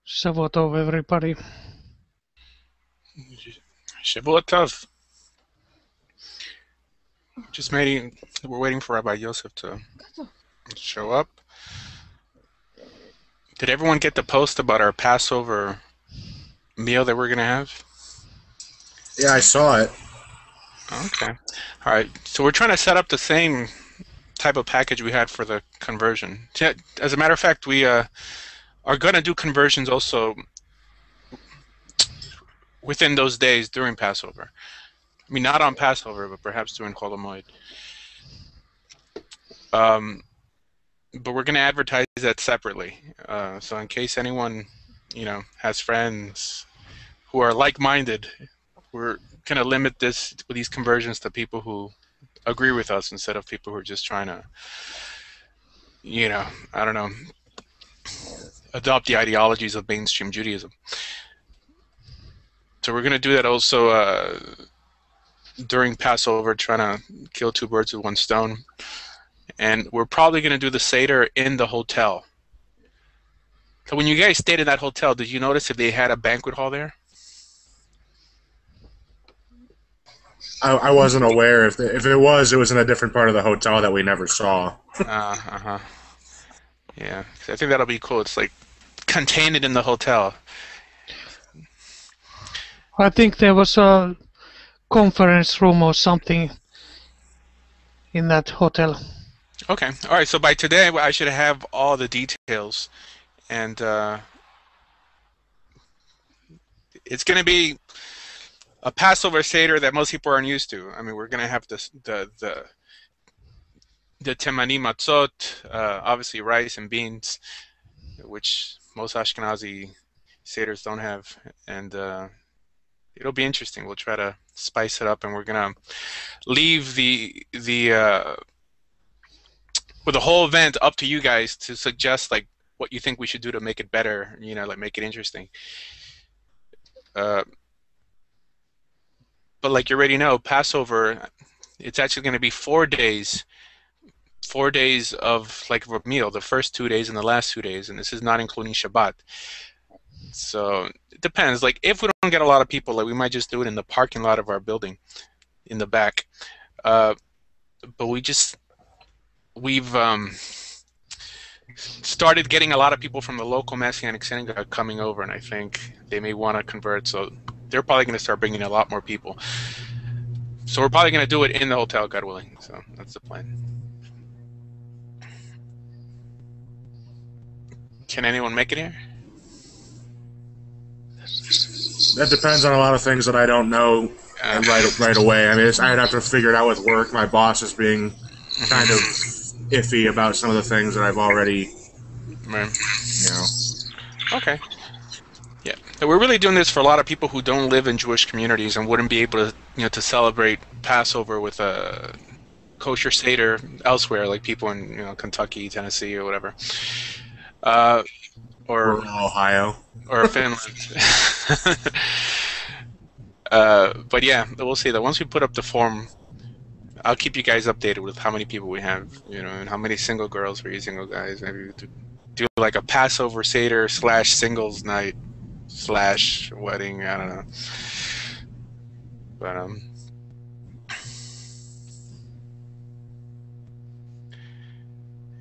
Shavuot everybody. Shavuot Tov. We're waiting for Rabbi Yosef to show up. Did everyone get the post about our Passover meal that we're going to have? Yeah, I saw it. Okay. All right. So we're trying to set up the same type of package we had for the conversion. As a matter of fact, we are going to do conversions also within those days during Passover. I mean, not on Passover, but perhaps during Chol Hamoed. But we're going to advertise that separately. So in case anyone, has friends who are like-minded, we're going to limit these conversions to people who agree with us instead of people who are just trying to, I don't know, adopt the ideologies of mainstream Judaism. So we're going to do that also during Passover, trying to kill two birds with one stone. And we're probably going to do the Seder in the hotel. So when you guys stayed in that hotel, did you notice if they had a banquet hall there? I wasn't aware. If it was in a different part of the hotel that we never saw. Yeah, 'cause I think that'll be cool. It's like contained in the hotel. I think there was a conference room or something in that hotel. Okay. All right. So by today, I should have all the details, and it's going to be a Passover Seder that most people aren't used to. I mean, we're going to have the temani matzot, obviously rice and beans, which most Ashkenazi Seders don't have, and it'll be interesting. We'll try to spice it up, and we're going to leave with the whole event up to you guys to suggest like what you think we should do to make it better, like make it interesting. But like you already know, Passover, it's actually going to be 4 days. 4 days of like a meal, the first 2 days and the last 2 days, and this is not including Shabbat. So it depends. Like if we don't get a lot of people, like we might just do it in the parking lot of our building in the back. But we've started getting a lot of people from the local Messianic synagogue coming over, and I think they may want to convert, so they're probably going to start bringing a lot more people. So we're probably going to do it in the hotel, God willing. So that's the plan. Can anyone make it here? That depends on a lot of things that I don't know right away. I mean, I'd have to figure it out with work. My boss is being kind of iffy about some of the things that I've already, Okay. Yeah, and we're really doing this for a lot of people who don't live in Jewish communities and wouldn't be able to, to celebrate Passover with a kosher Seder elsewhere, like people in, Kentucky, Tennessee, or whatever. Or Ohio. Or Finland. But yeah, we'll see that once we put up the form, I'll keep you guys updated with how many people we have, and how many single girls for you single guys. Maybe do like a Passover Seder / singles night / wedding. I don't know. But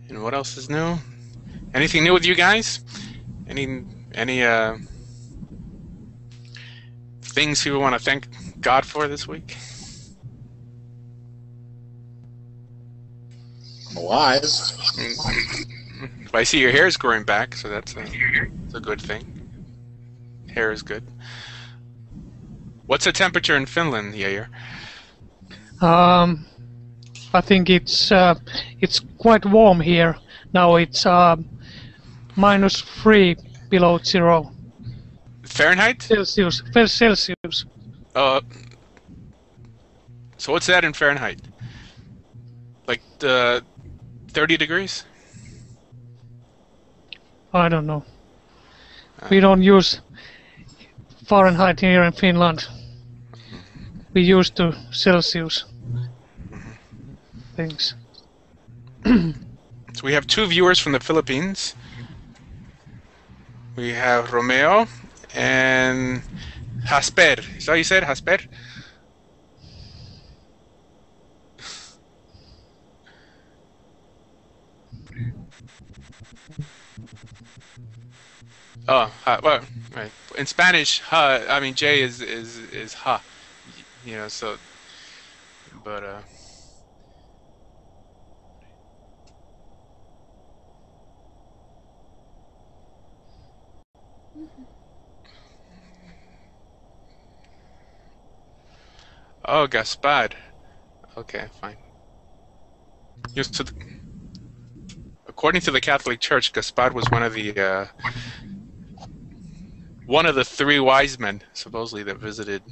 and what else is new? Anything new with you guys? Any things people want to thank God for this week? I'm alive. I see your hair is growing back, so that's a good thing. Hair is good. What's the temperature in Finland, Yair? I think it's quite warm here. Now it's -3 below 0. Fahrenheit? Celsius. So what's that in Fahrenheit? Like 30 degrees? I don't know. We don't use Fahrenheit here in Finland. We used to Celsius things. So we have 2 viewers from the Philippines. We have Romeo and Jasper. Is that what you said, Jasper? Oh, well, right. In Spanish, I mean J is ha. You know, so, but oh, Gaspard. Okay, fine. So according to the Catholic Church, Gaspard was one of the three wise men, supposedly, that visited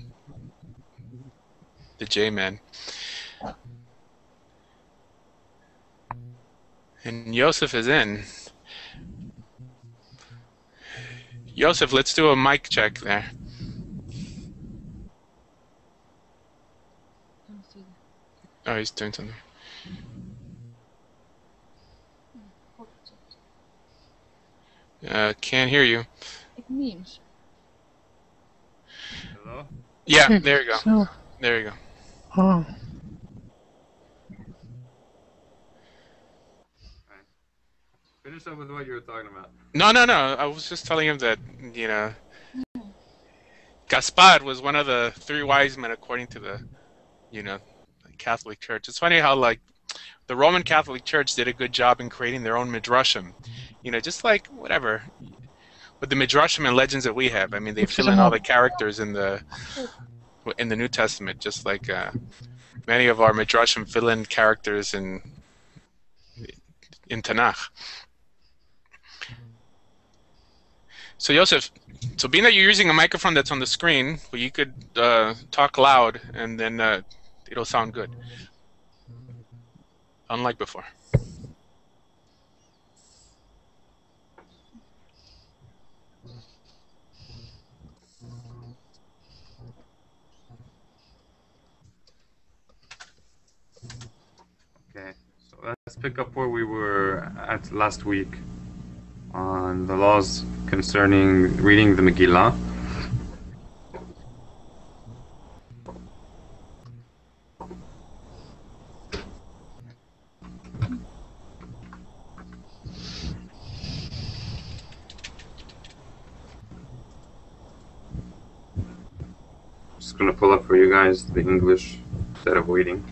the J-man. And Joseph is in. Joseph, let's do a mic check there. Oh, he's doing something. Can't hear you. It means. Hello? Yeah, there you go. So, There you go. oh, Finish up with what you were talking about. No. I was just telling him that, you know, Gaspard was one of the three wise men according to the, you know, Catholic Church. It's funny how, like, the Roman Catholic Church did a good job in creating their own midrashim. You know, just like whatever. With the midrashim and legends that we have, I mean, they fill in all the characters in the New Testament, just like many of our midrashim fill in characters in Tanakh. So Yosef, so being that you're using a microphone that's on the screen, well, you could talk loud, and then it'll sound good, unlike before. Okay, so let's pick up where we were at last week on the laws concerning reading the Megillah. Just gonna pull up for you guys the English instead of waiting.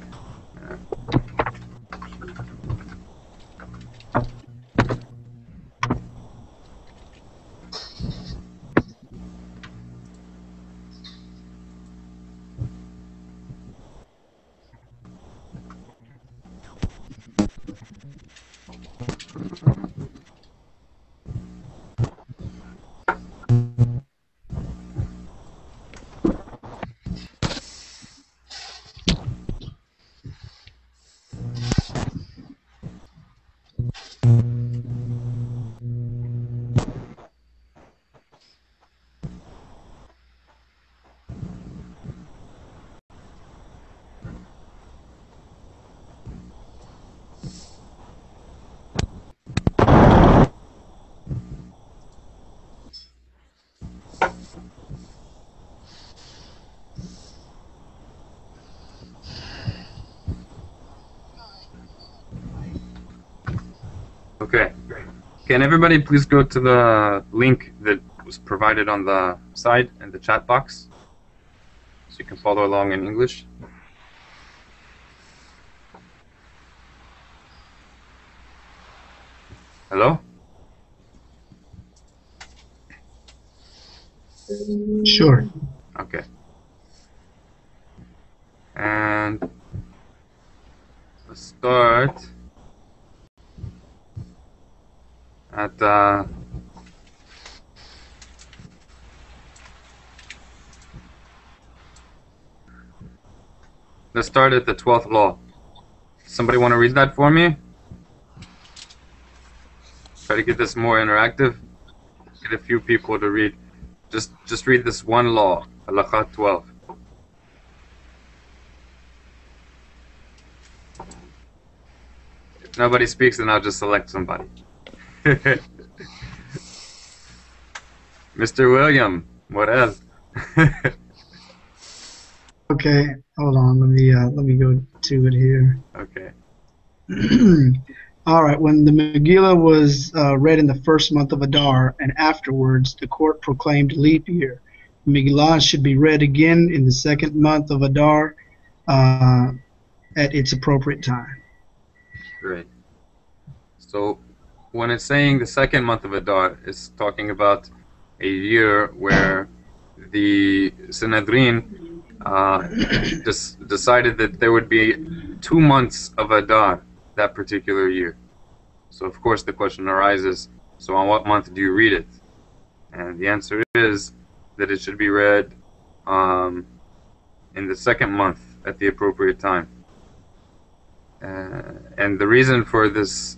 Okay. Can everybody please go to the link that was provided on the side in the chat box so you can follow along in English? Hello? Sure. Okay. And let's start at let's start at the 12th law. Somebody want to read that for me? Try to get this more interactive. Get a few people to read. Just read this one law, Halakha 12. If nobody speaks, then I'll just select somebody. Mr. William, what else? Okay, hold on. Let me go to it here. Okay. All right. When the Megillah was read in the first month of Adar, and afterwards the court proclaimed leap year, Megillah should be read again in the second month of Adar at its appropriate time. Great. So when it's saying the second month of Adar, it's talking about a year where the Sanhedrin decided that there would be 2 months of Adar that particular year. So of course the question arises, so on what month do you read it? And the answer is that it should be read in the second month at the appropriate time. And the reason for this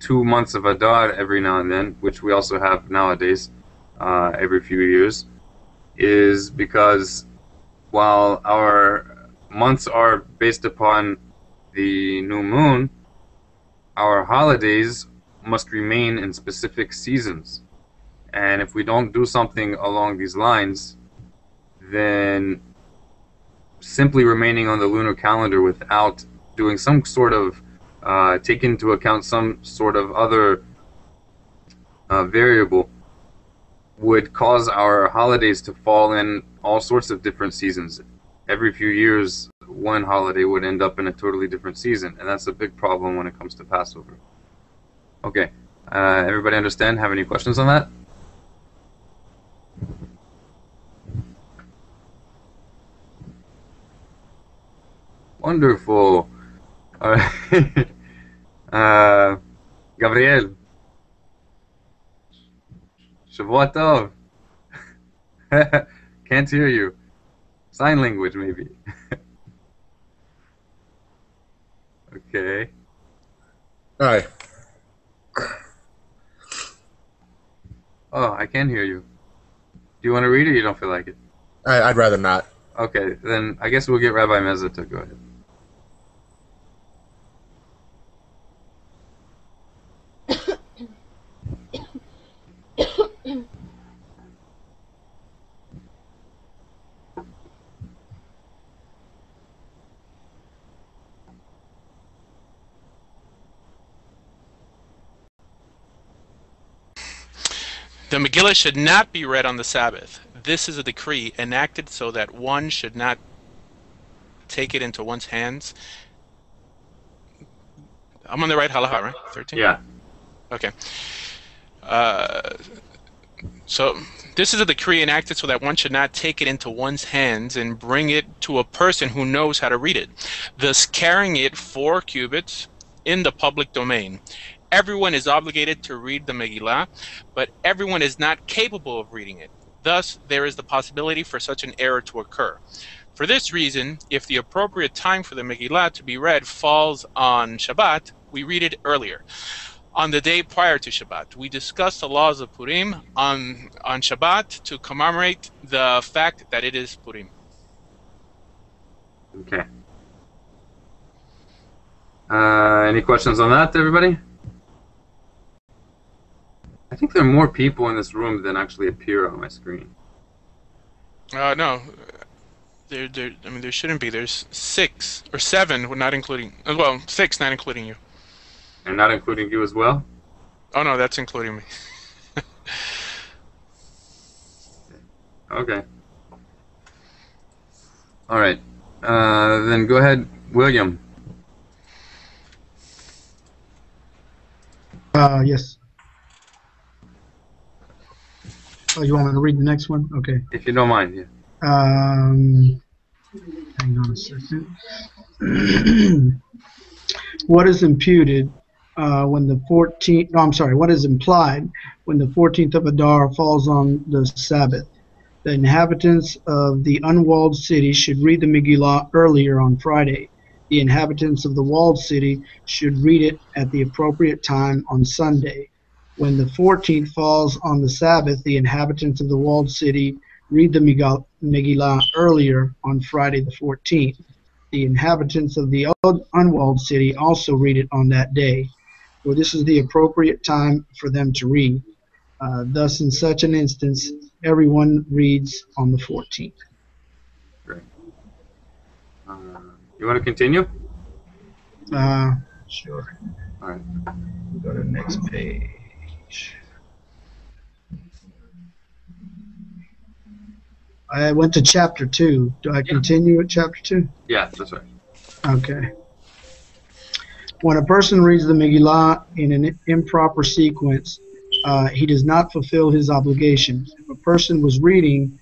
2 months of Adar every now and then, which we also have nowadays every few years, is because while our months are based upon the new moon, our holidays must remain in specific seasons. And if we don't do something along these lines, then simply remaining on the lunar calendar without doing some sort of take into account some sort of other variable would cause our holidays to fall in all sorts of different seasons. Every few years, one holiday would end up in a totally different season, and that's a big problem when it comes to Passover. Okay, everybody understand? Have any questions on that? Wonderful. Gabriel. Shavua Tov. Can't hear you. Sign language, maybe. Okay. Hi. Oh, I can hear you. Do you want to read it or you don't feel like it? I'd rather not. Okay, then I guess we'll get Rabbi Meza to go ahead. The Megillah should not be read on the Sabbath. This is a decree enacted so that one should not take it into one's hands. I'm on the right halacha, right? 13? Yeah. Okay. So this is a decree enacted so that one should not take it into one's hands and bring it to a person who knows how to read it, thus carrying it 4 cubits in the public domain. Everyone is obligated to read the Megillah, but everyone is not capable of reading it. Thus, there is the possibility for such an error to occur. For this reason, if the appropriate time for the Megillah to be read falls on Shabbat, we read it earlier. On the day prior to Shabbat, we discuss the laws of Purim on Shabbat to commemorate the fact that it is Purim. Okay. Any questions on that, everybody? I think there are more people in this room than actually appear on my screen. No. There shouldn't be. There's 6 or 7, not including. Well, 6, not including you. And not including you as well? Oh no, that's including me. Okay. All right. Then go ahead, William. Yes. Oh, you want me to read the next one? Okay. If you don't mind, yeah. Hang on a second. What is imputed when the 14th? No, I'm sorry. What is implied when the 14th of Adar falls on the Sabbath? The inhabitants of the unwalled city should read the Megillah earlier on Friday. The inhabitants of the walled city should read it at the appropriate time on Sunday. When the 14th falls on the Sabbath, the inhabitants of the walled city read the Megillah earlier on Friday the 14th. The inhabitants of the unwalled city also read it on that day, for this is the appropriate time for them to read. Thus, in such an instance, everyone reads on the 14th. Great. You want to continue? Sure. All right. Go to the next page. I went to chapter 2. Do I continue at chapter 2? Yeah, that's right. Okay. When a person reads the Megillah in an improper sequence, he does not fulfill his obligation. If a person was reading,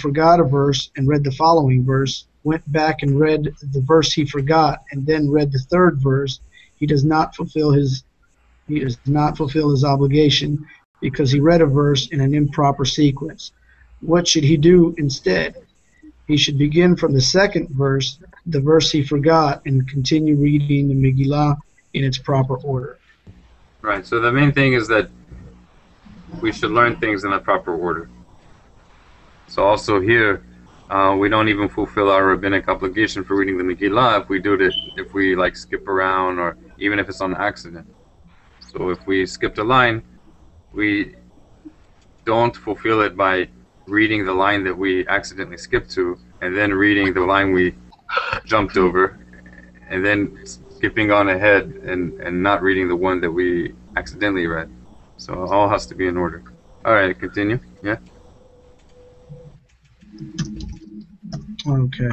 forgot a verse and read the following verse, went back and read the verse he forgot, and then read the third verse, he does not fulfill his obligation because he read a verse in an improper sequence. What should he do instead? He should begin from the second verse, the verse he forgot, and continue reading the Megillah in its proper order. Right. So the main thing is that we should learn things in the proper order. So also here, we don't even fulfill our rabbinic obligation for reading the Megillah if we like skip around, or even if it's on accident. So if we skipped a line, we don't fulfill it by reading the line that we accidentally skipped to, and then reading the line we jumped over, and then skipping on ahead and not reading the one that we accidentally read. So it all has to be in order. All right, continue. Yeah. Okay.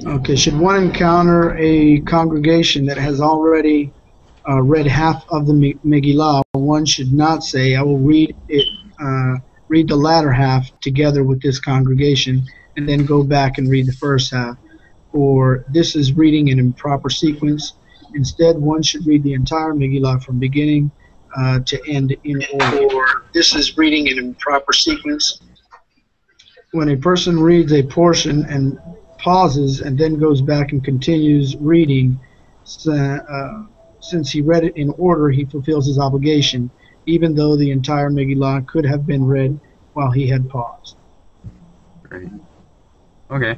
Okay. Should one encounter a congregation that has already read half of the Megillah, one should not say, "I will read it, read the latter half together with this congregation, and then go back and read the first half," or "This is reading in improper sequence." Instead, one should read the entire Megillah from beginning to end in order. Or "This is reading in improper sequence." When a person reads a portion and pauses and then goes back and continues reading, since he read it in order, he fulfills his obligation, even though the entire Megillah could have been read while he had paused. Great. Okay.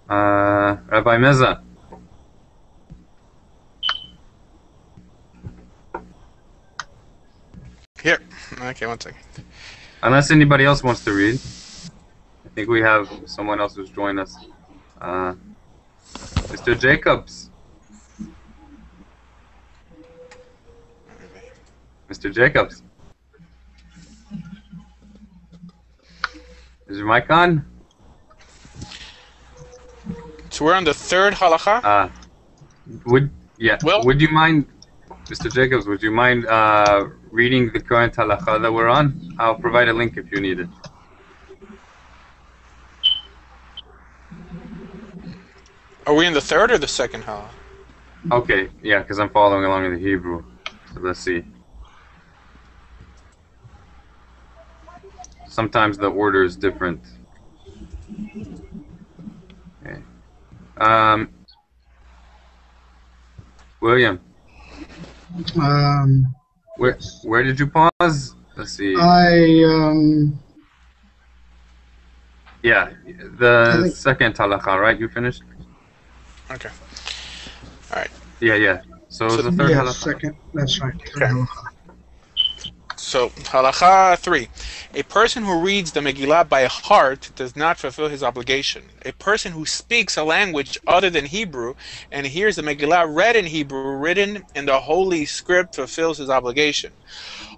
Rabbi Meza. Here. Okay, one second. Unless anybody else wants to read. I think we have someone else who's joined us. Mr. Jacobs. Mr. Jacobs. Is your mic on? So we're on the third halakha? Would you mind, Mr. Jacobs, would you mind reading the current halakha that we're on? I'll provide a link if you need it. Are we in the third or the second halakha? Okay, yeah, because I'm following along in the Hebrew. So let's see. Sometimes the order is different. Okay. William. Where did you pause? Let's see. Yeah, the second halakha, right? You finished? Okay. All right. Yeah. So the third halakha. Second. That's right. Okay. So, halakha 3. A person who reads the Megillah by heart does not fulfill his obligation. A person who speaks a language other than Hebrew and hears the Megillah read in Hebrew, written in the Holy Script, fulfills his obligation,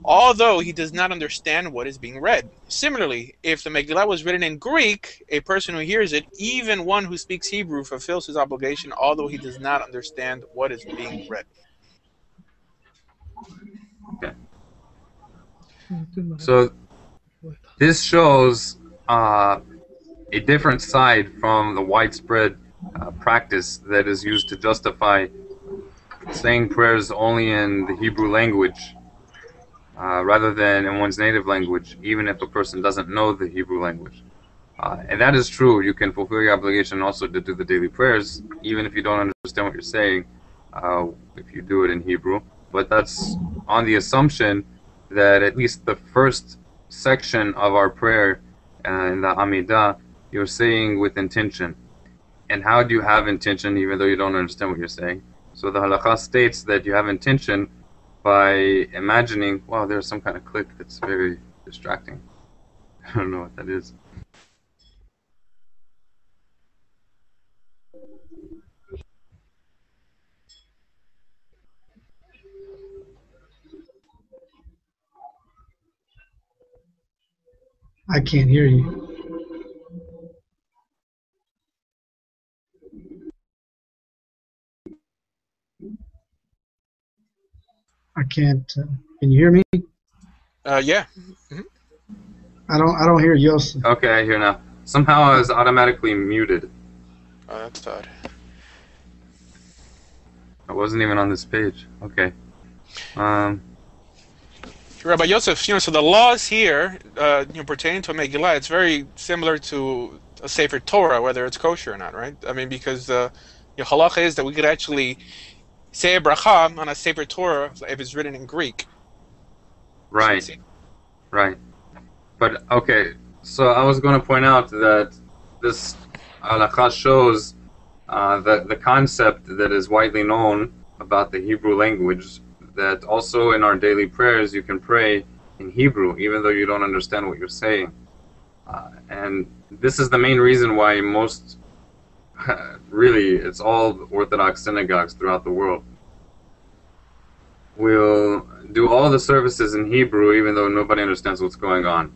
although he does not understand what is being read. Similarly, if the Megillah was written in Greek, a person who hears it, even one who speaks Hebrew, fulfills his obligation, although he does not understand what is being read. Okay. So this shows a different side from the widespread practice that is used to justify saying prayers only in the Hebrew language rather than in one's native language, even if a person doesn't know the Hebrew language. And that is true. You can fulfill your obligation also to do the daily prayers, even if you don't understand what you're saying, if you do it in Hebrew. But that's on the assumption that at least the first section of our prayer in the Amidah, you're saying with intention. And how do you have intention even though you don't understand what you're saying? So the halakha states that you have intention by imagining, wow, there's some kind of click that's very distracting. I don't know what that is. I can't hear you. I can't. Can you hear me? Yeah. I don't hear Yosef. Okay, I hear now. Somehow I was automatically muted. Oh, that's odd. I wasn't even on this page. Okay. Rabbi Yosef, so the laws here, pertaining to a Megillah, it's very similar to a Sefer Torah, whether it's kosher or not, right? I mean, because the halacha is that we could actually say a bracha on a Sefer Torah if it's written in Greek. Right. Right. But, okay, so I was going to point out that this halakha shows the concept that is widely known about the Hebrew language, that also in our daily prayers you can pray in Hebrew even though you don't understand what you're saying. And this is the main reason why most, really, it's all Orthodox synagogues throughout the world will do all the services in Hebrew even though nobody understands what's going on.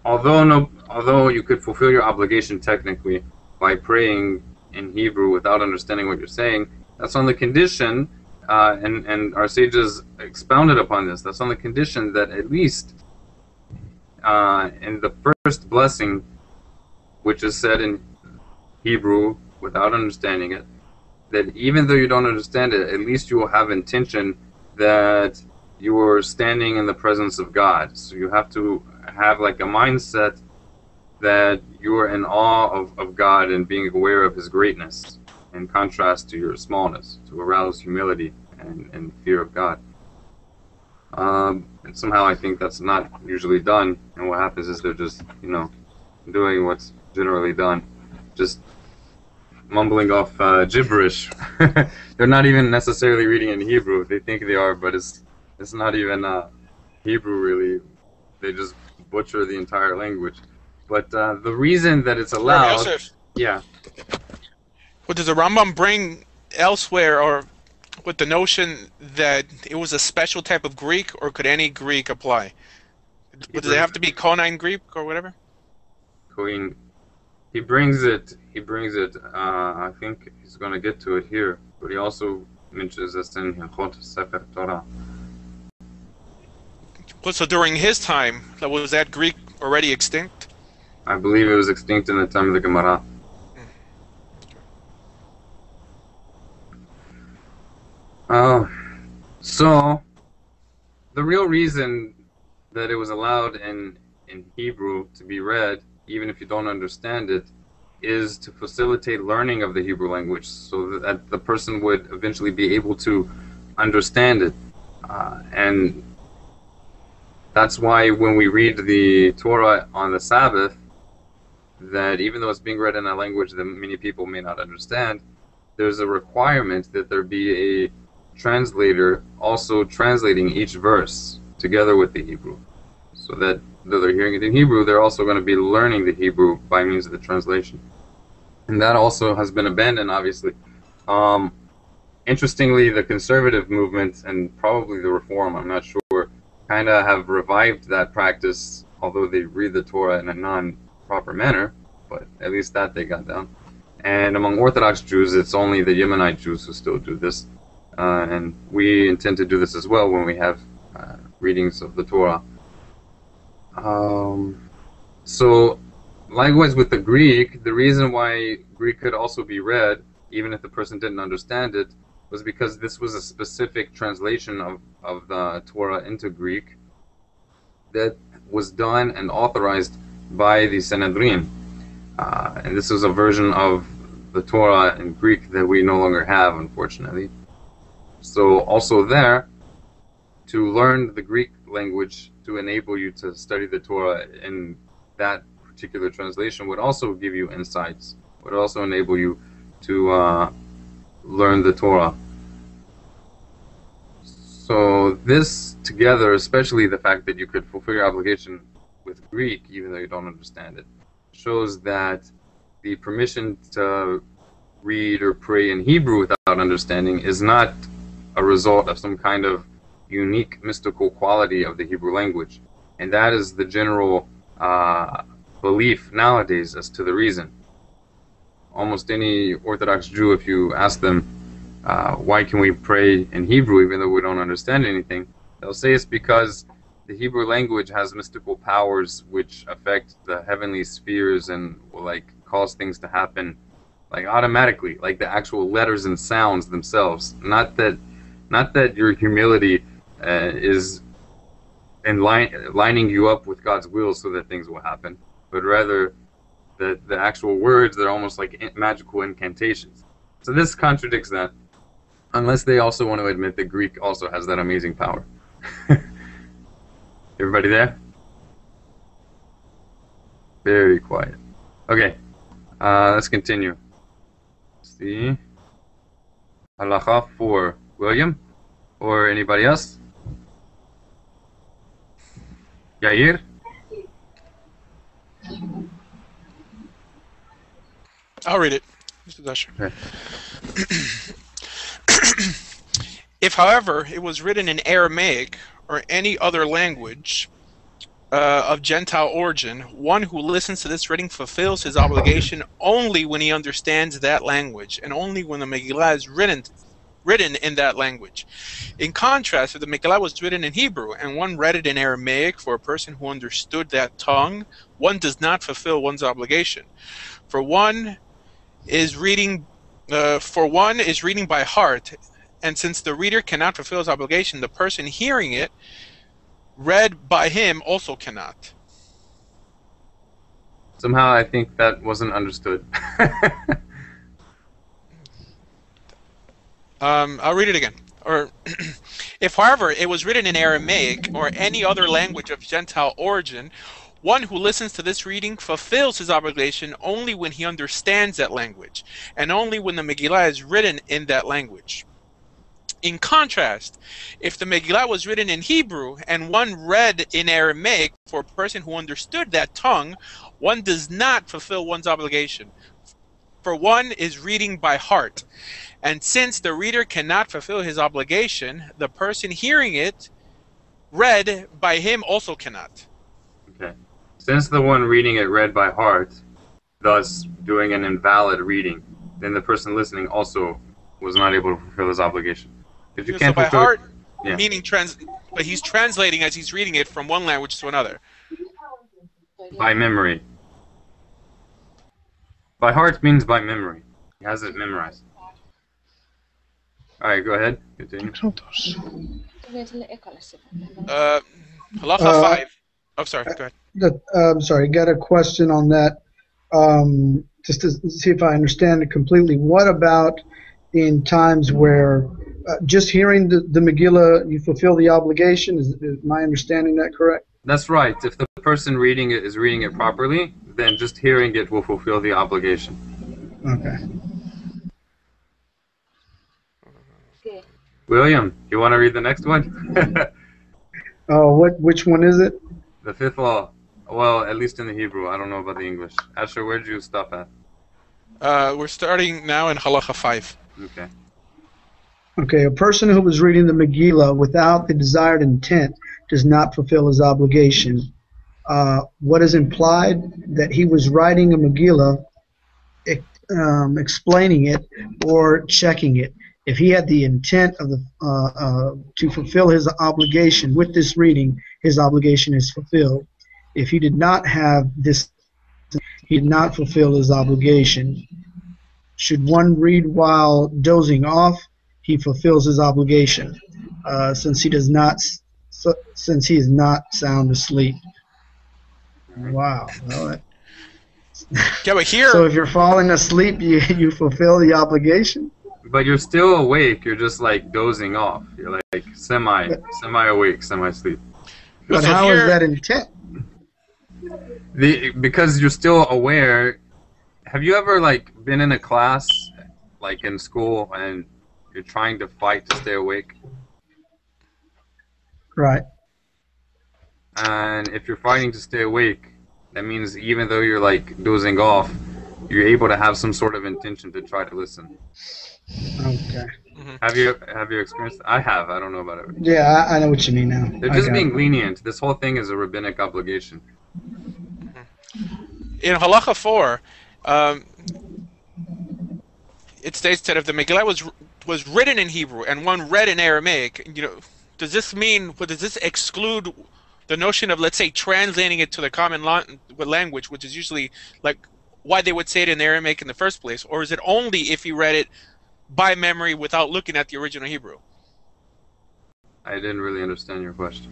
Although you could fulfill your obligation technically by praying in Hebrew without understanding what you're saying, that's on the condition, and our sages expounded upon this, that's on the condition that at least in the first blessing, which is said in Hebrew without understanding it, that even though you don't understand it, at least you will have intention that you are standing in the presence of God. So you have to have like a mindset that you are in awe of God and being aware of His greatness, in contrast to your smallness, to arouse humility and fear of God. And somehow I think that's not usually done, and what happens is they're just, doing what's generally done, just mumbling off gibberish. They're not even necessarily reading in Hebrew. They think they are, but it's not even Hebrew really. They just butcher the entire language. But the reason that it's allowed, yeah. What does the Rambam bring elsewhere, or with the notion that it was a special type of Greek, or could any Greek apply? Does it have to be Konine Greek or whatever? Koine. He brings it. I think he's going to get to it here, but he also mentions this in Hilchot Sefer Torah. So during his time, was that Greek already extinct? I believe it was extinct in the time of the Gemara. So the real reason that it was allowed in Hebrew to be read, even if you don't understand it, is to facilitate learning of the Hebrew language, so that the person would eventually be able to understand it. And that's why when we read the Torah on the Sabbath, that even though it's being read in a language that many people may not understand, there's a requirement that there be a translator also translating each verse together with the Hebrew, so that though they're hearing it in Hebrew, they're also going to be learning the Hebrew by means of the translation. And that also has been abandoned, obviously. Interestingly, the conservative movement, and probably the Reform, I'm not sure, kind of have revived that practice, although they read the Torah in a non-proper manner, but at least that they got down. And among Orthodox Jews, it's only the Yemenite Jews who still do this. And we intend to do this as well when we have readings of the Torah. So, likewise with the Greek, the reason why Greek could also be read, even if the person didn't understand it, was because this was a specific translation of the Torah into Greek that was done and authorized by the Sanhedrin. And this was a version of the Torah in Greek that we no longer have, unfortunately. So also there, to learn the Greek language to enable you to study the Torah in that particular translation would also give you insights, would also enable you to learn the Torah. So this together, especially the fact that you could fulfill your obligation with Greek, even though you don't understand it, shows that the permission to read or pray in Hebrew without understanding is not a result of some kind of unique mystical quality of the Hebrew language. And that is the general belief nowadays as to the reason. Almost any Orthodox Jew, if you ask them, why can we pray in Hebrew even though we don't understand anything, they'll say it's because the Hebrew language has mystical powers which affect the heavenly spheres and will like cause things to happen like automatically, like the actual letters and sounds themselves. Not that your humility is lining you up with God's will so that things will happen, but rather the actual words, they're almost like magical incantations. So this contradicts that, unless they also want to admit that Greek also has that amazing power. Everybody there? Very quiet. Okay, let's continue. Let's see. Halacha 4. William? Or anybody else? Yair? I'll read it. Mr. Dasher. Okay. If, however, it was written in Aramaic or any other language of Gentile origin, one who listens to this reading fulfills his obligation only when he understands that language, and only when the Megillah is written in that language. In contrast, if the Megillah was written in Hebrew and one read it in Aramaic for a person who understood that tongue, one does not fulfill one's obligation. For one is reading by heart, and since the reader cannot fulfill his obligation, the person hearing it read by him also cannot. Somehow I think that wasn't understood. I'll read it again. Or, if, however, it was written in Aramaic or any other language of Gentile origin, one who listens to this reading fulfills his obligation only when he understands that language, and only when the Megillah is written in that language. In contrast, if the Megillah was written in Hebrew and one read in Aramaic for a person who understood that tongue, one does not fulfill one's obligation, for one is reading by heart. And since the reader cannot fulfill his obligation, the person hearing it read by him also cannot. Okay. Since the one reading it read by heart, thus doing an invalid reading, then the person listening also was not able to fulfill his obligation. If you can't by fulfill, heart, yeah. meaning but he's translating as he's reading it from one language to another. By memory. By heart means by memory. He has it memorized. All right, go ahead. Continue. Halacha 5. Oh, sorry. Go ahead. I'm sorry. Got a question on that. Just to see if I understand it completely. What about in times where just hearing the Megillah, you fulfill the obligation? Is my understanding that correct? That's right. If the person reading it is reading it properly, then just hearing it will fulfill the obligation. Okay. William, you want to read the next one? Which one is it? The fifth law. Well, at least in the Hebrew. I don't know about the English. Asher, where did you stop at? We're starting now in Halacha 5. Okay. Okay, a person who was reading the Megillah without the desired intent does not fulfill his obligation. What is implied? That he was writing a Megillah, explaining it or checking it. If he had the intent of to fulfill his obligation with this reading, his obligation is fulfilled. If he did not have this, he did not fulfill his obligation. Should one read while dozing off, he fulfills his obligation, since he is not sound asleep. Wow. Well, yeah, but here. So if you're falling asleep, you fulfill the obligation. But you're still awake. You're just like dozing off. You're like semi-awake, semi-sleep. But so how here, is that intent? Because you're still aware. Have you ever like been in a class, like in school, and you're trying to fight to stay awake? Right. And if you're fighting to stay awake, that means even though you're like dozing off, you're able to have some sort of intention to try to listen. Okay. Have you experienced? I have. I don't know about it. Yeah, I know what you mean now. They're just being lenient. This whole thing is a rabbinic obligation. In Halacha 4, it states that if the Megillah was written in Hebrew and one read in Aramaic, does this exclude the notion of, let's say, translating it to the common language, which is usually like why they would say it in Aramaic in the first place, or is it only if you read it by memory without looking at the original Hebrew? I didn't really understand your question.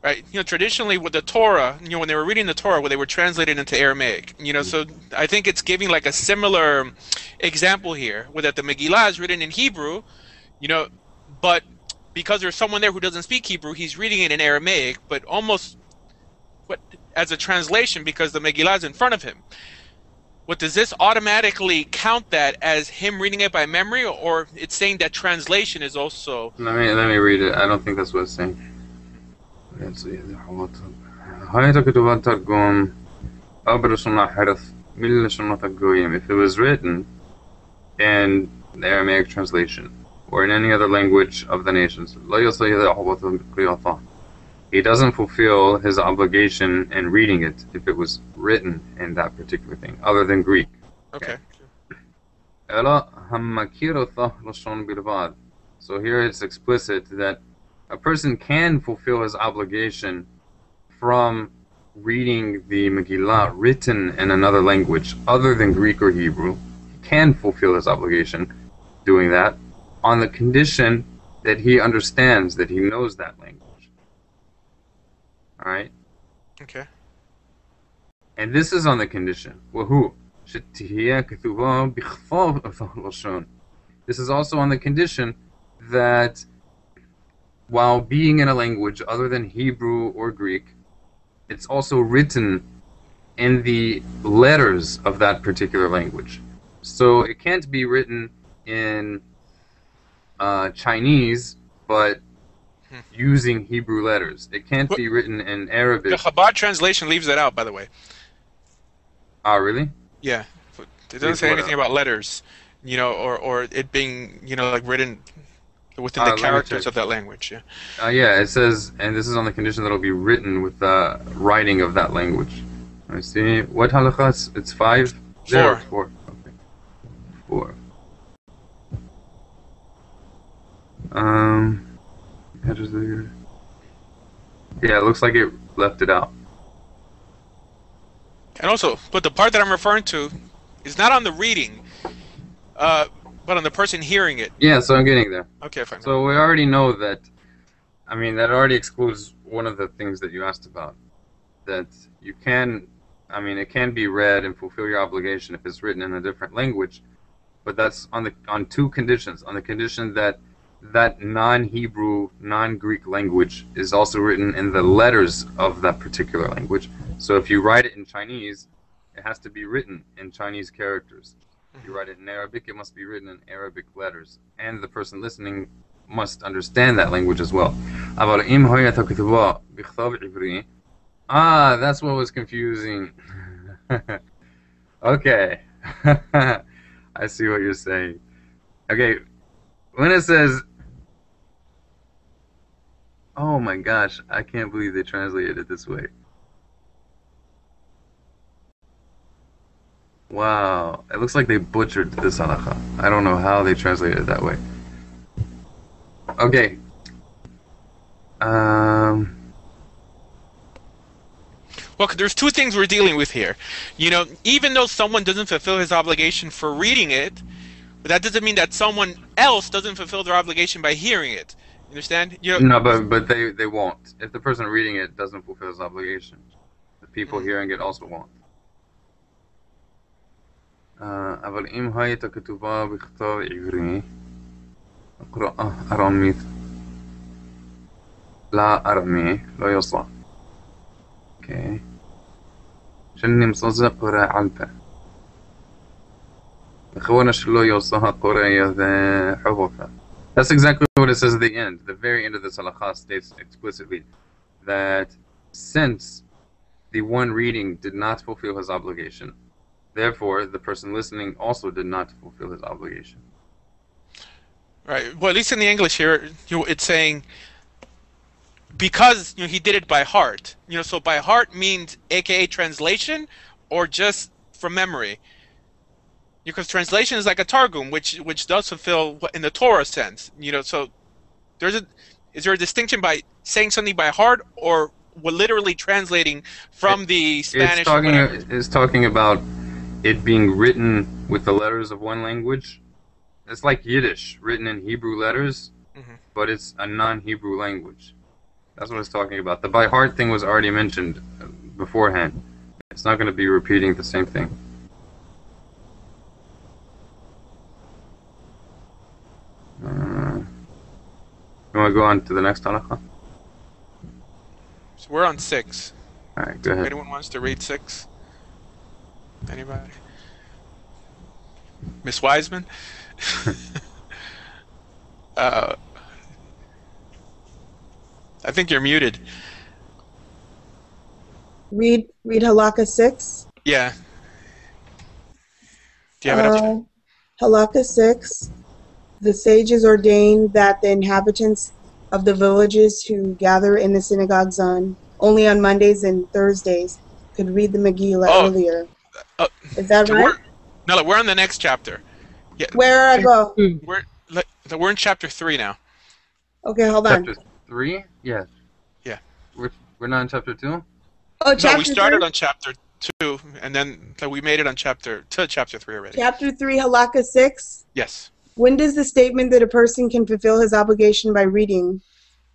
Right, traditionally with the Torah, when they were reading the Torah, they were translated into Aramaic. So I think it's giving like a similar example here, where that the Megillah is written in Hebrew, but because there's someone there who doesn't speak Hebrew, he's reading it in Aramaic, but almost as a translation because the Megillah is in front of him. Does this automatically count that as him reading it by memory, or it's saying that translation is also? Let me read it. I don't think that's what it's saying. If it was written in the Aramaic translation or in any other language of the nations, he doesn't fulfill his obligation in reading it if it was written in that particular thing, other than Greek. Okay. So here it's explicit that a person can fulfill his obligation from reading the Megillah written in another language other than Greek or Hebrew. He can fulfill his obligation doing that on the condition that he understands, that he knows that language. Alright? Okay. And this is on the condition. This is also on the condition that while being in a language other than Hebrew or Greek, it's also written in the letters of that particular language. So it can't be written in Chinese, but using Hebrew letters. It can't be written in Arabic. The Chabad translation leaves that out, by the way. Ah, really? Yeah. It doesn't say anything about letters, or it being, like written within the characters of that language. Yeah. Yeah, it says, and this is on the condition that it'll be written with the writing of that language. I see. What halakha? It's 5? 4. 4. Okay. 4. Yeah, it looks like it left it out. And also, but the part that I'm referring to is not on the reading, but on the person hearing it. Yeah, so I'm getting there. Okay, fine. So we already know that, that already excludes one of the things that you asked about. That you can, it can be read and fulfill your obligation if it's written in a different language, but that's on two conditions. On the condition that non-Hebrew, non-Greek language is also written in the letters of that particular language. So if you write it in Chinese, it has to be written in Chinese characters. If you write it in Arabic, it must be written in Arabic letters. And the person listening must understand that language as well. Ah, that's what was confusing. Okay. I see what you're saying. Okay, when it says, oh my gosh, I can't believe they translated it this way. Wow, it looks like they butchered this halakha. I don't know how they translated it that way. Okay. Well, there's two things we're dealing with here. Even though someone doesn't fulfill his obligation for reading it, but that doesn't mean that someone else doesn't fulfill their obligation by hearing it. You understand? No, but they won't. If the person reading it doesn't fulfill his obligation, the people hearing it also won't. אבל אם הייתה כתובה בכתב עברי, قراءة أرامية لا أرمي لا يصح. Okay. شني مصزق قراءة علبة. إخوانا شلو يوصها قراءة حفظة. That's exactly what it says at the end. The very end of this halakha states explicitly that since the one reading did not fulfill his obligation, therefore the person listening also did not fulfill his obligation. Right. Well, at least in the English here, it's saying because he did it by heart. So by heart means AKA translation or just from memory. Because translation is like a targum, which does fulfill in the Torah sense. So is there a distinction by saying something by heart or literally translating from the Spanish? It's talking about it being written with the letters of one language. It's like Yiddish, written in Hebrew letters, but it's a non-Hebrew language. That's what it's talking about. The by heart thing was already mentioned beforehand. It's not going to be repeating the same thing. You want to go on to the next halakha? So we're on 6. All right, go ahead. Anyone wants to read 6? Anybody? Miss Wiseman? I think you're muted. Read halakha 6. Yeah. Do you have it up? Halakha 6. The sages ordained that the inhabitants of the villages who gather in the synagogues only on Mondays and Thursdays could read the Megillah earlier. Is that right? No, we're on the next chapter. Yeah. Where I go? We're in chapter 3 now. Okay, hold on. Chapter 3? Yeah. Yeah. We're not in chapter 2? Oh, chapter No, we started 3? on chapter 2, and then we made it on chapter 3 already. Chapter 3, halakha 6? Yes. When does the statement that a person can fulfill his obligation by reading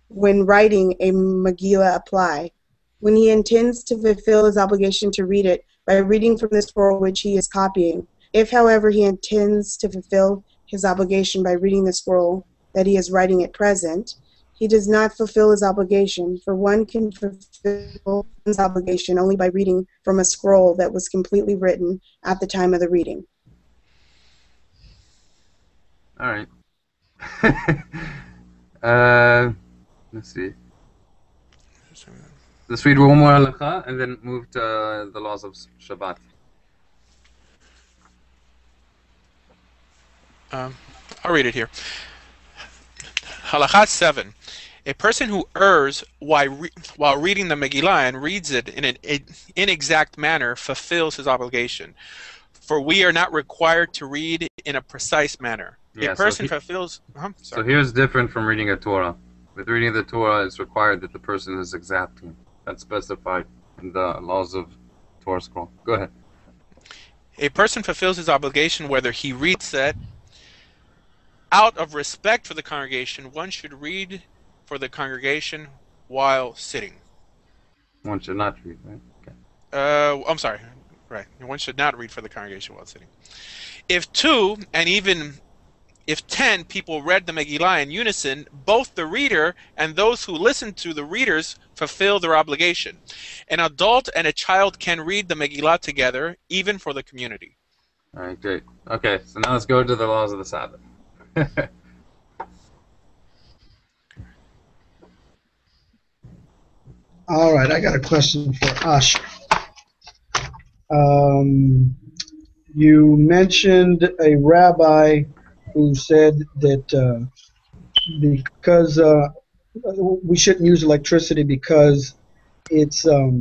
when writing a Megillah apply? When he intends to fulfill his obligation to read it by reading from the scroll which he is copying. If, however, he intends to fulfill his obligation by reading the scroll that he is writing at present, he does not fulfill his obligation, for one can fulfill his obligation only by reading from a scroll that was completely written at the time of the reading. All right. Let's see. Let's read one more halakha and then move to the laws of Shabbat. I'll read it here. Halakha 7. A person who errs while reading the Megillah and reads it in an inexact manner fulfills his obligation. For we are not required to read in a precise manner. Yeah, a person fulfills... So here's different from reading a Torah. With reading the Torah, it's required that the person is exacting. That's specified in the laws of Torah scroll. Go ahead. A person fulfills his obligation whether he reads it. Out of respect for the congregation, one should read for the congregation while sitting. One should not read, right? Okay. I'm sorry. Right. One should not read for the congregation while sitting. If 2, and even if 10 people read the Megillah in unison, both the reader and those who listen to the readers fulfill their obligation. An adult and a child can read the Megillah together, even for the community. All right, great. Okay, so now let's go to the laws of the Sabbath. All right, I got a question for Asher. You mentioned a rabbi who said that because we shouldn't use electricity because it's a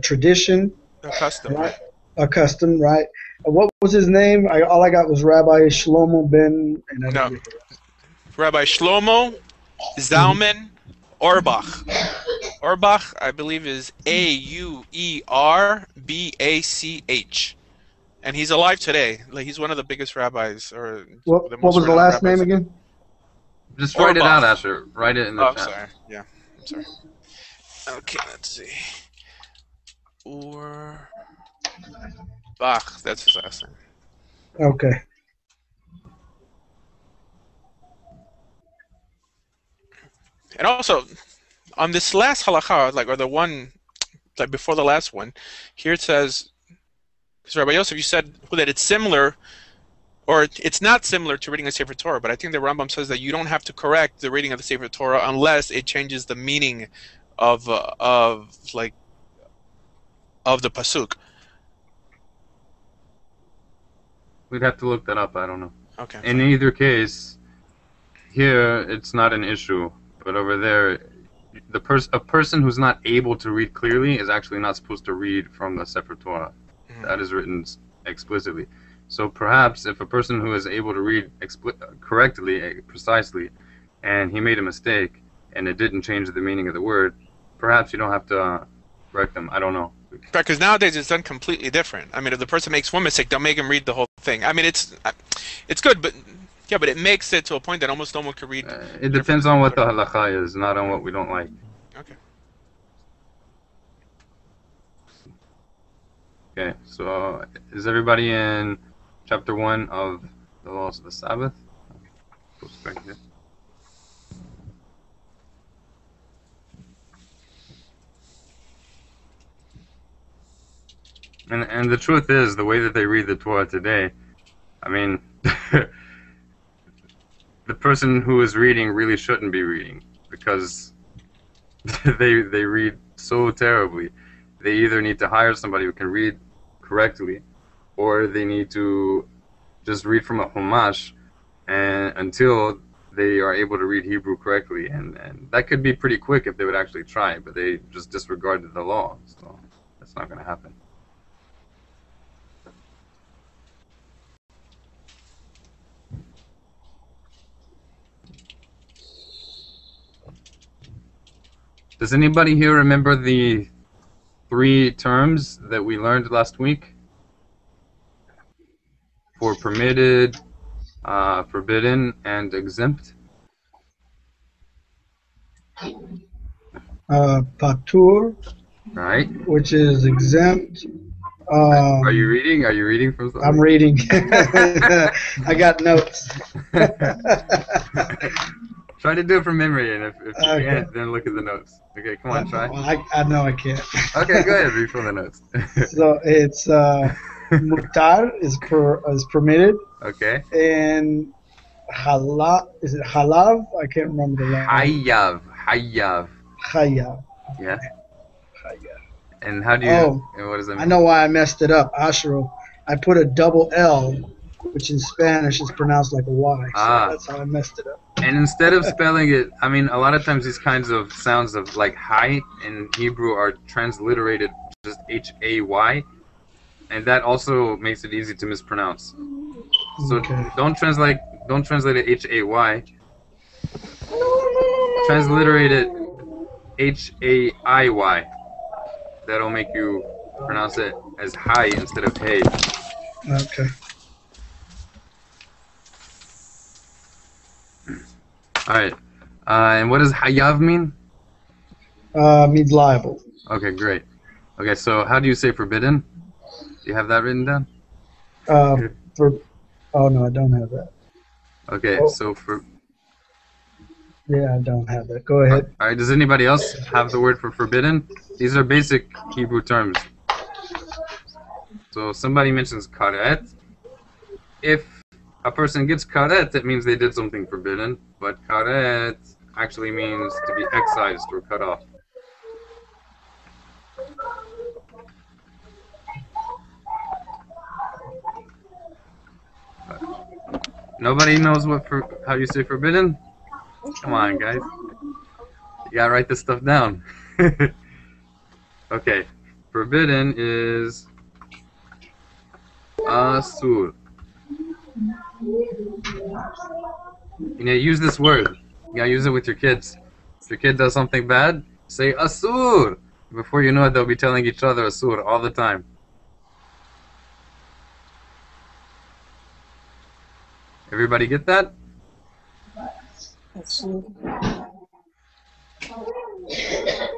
tradition. A custom, right? A custom, right? What was his name? All I got was Rabbi Shlomo ben... No. Rabbi Shlomo Zalman Auerbach. Auerbach, I believe, is Auerbach. And he's alive today. Like, he's one of the biggest rabbis. What was the last name again? Just write it out, Asher. Write it in the chat. I'm sorry. Yeah, I'm sorry. Okay, let's see. Bach, that's his last name. Okay. And also, on this last halakha, or the one, before the last one, here it says, because Rabbi Yosef, you said that it's similar or it's not similar to reading a Sefer Torah, but I think the Rambam says that you don't have to correct the reading of the Sefer Torah unless it changes the meaning of the pasuk. We'd have to look that up. I don't know. Okay. In either case, here it's not an issue, but over there, a person who's not able to read clearly is actually not supposed to read from the Sefer Torah. Mhm. That is written explicitly. So perhaps if a person who is able to read correctly, precisely, and he made a mistake and it didn't change the meaning of the word, perhaps you don't have to correct them. I don't know. Because nowadays it's done completely different. I mean, if the person makes one mistake, don't make him read the whole thing. I mean, it's good, but yeah, but it makes it to a point that almost no one can read. It depends on what the halakha is, not on what we don't like. Okay. Okay, so is everybody in chapter 1 of the laws of the Sabbath? Right here. And the truth is, the way that they read the Torah today, I mean, the person who is reading really shouldn't be reading, because they read so terribly. They either need to hire somebody who can read correctly, or they need to just read from a Chumash and until they are able to read Hebrew correctly, and that could be pretty quick if they would actually try, but they just disregarded the law, so that's not going to happen. Does anybody here remember the 3 terms that we learned last week? For permitted, forbidden, and exempt? Patur, Right. which is exempt. Are you reading? Are you reading from something? I'm reading. I got notes. Try to do it from memory, and if you Okay. can't, then look at the notes. Okay, come on, try. Well, I know I can't. Okay, go ahead, read from the notes. So it's mutar is permitted, Okay. and halav, is it halav? I can't remember the last. Hayav. Chayav. Yeah. Chayav. And how do you? Oh, and what does that mean? I know why I messed it up. Ashro. I put a double L, which in Spanish is pronounced like a Y. So that's how I messed it up. And instead of spelling it, I mean, a lot of times these kinds of sounds of like "hay" in Hebrew are transliterated just H-A-Y, and that also makes it easy to mispronounce. So Okay. don't translate it H-A-Y. Transliterate it H-A-I-Y. That'll make you pronounce it as "hay" instead of "hey." Okay. All right. And what does hayav mean? Means liable. Okay, great. Okay, so how do you say forbidden? Do you have that written down? Oh no, I don't have that. Okay, Oh. so Yeah, I don't have that. Go ahead. all right, does anybody else have the word for forbidden? These are basic Hebrew terms. So somebody mentions karet. If a person gets karet, that means they did something forbidden, but karet actually means to be excised or cut off. Nobody knows how you say forbidden? Come on, guys. You gotta write this stuff down. Okay, forbidden is asur. You know, use this word. You gotta use it with your kids. If your kid does something bad, say asur. Before you know it, they'll be telling each other asur all the time. Everybody get that?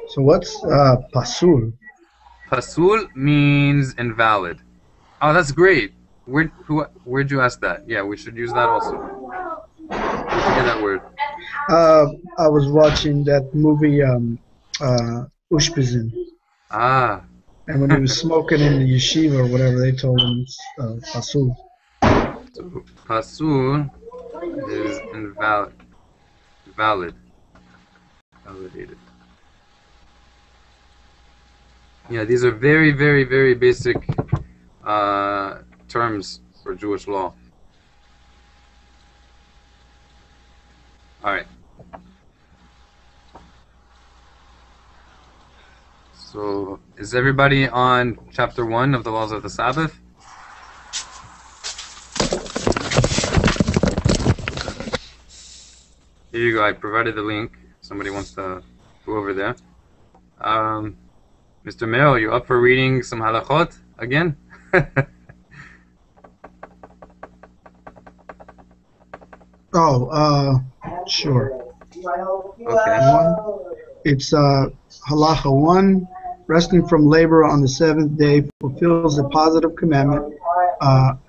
So what's pasul? Pasul means invalid. Oh, that's great. Where'd you ask that? Yeah, we should use that also. Where'd you get that word? I was watching that movie Ushpizin, Ah, and when he was smoking in the yeshiva or whatever, they told him pasul. So pasul is validated. Yeah, these are very, very, very basic terms for Jewish law. All right. So, is everybody on chapter 1 of the laws of the Sabbath? Here you go. I provided the link. Somebody wants to go over there. Mr. Mayo, you up for reading some halachot again? Sure. Okay. It's halacha 1. Resting from labor on the seventh day fulfills a positive commandment,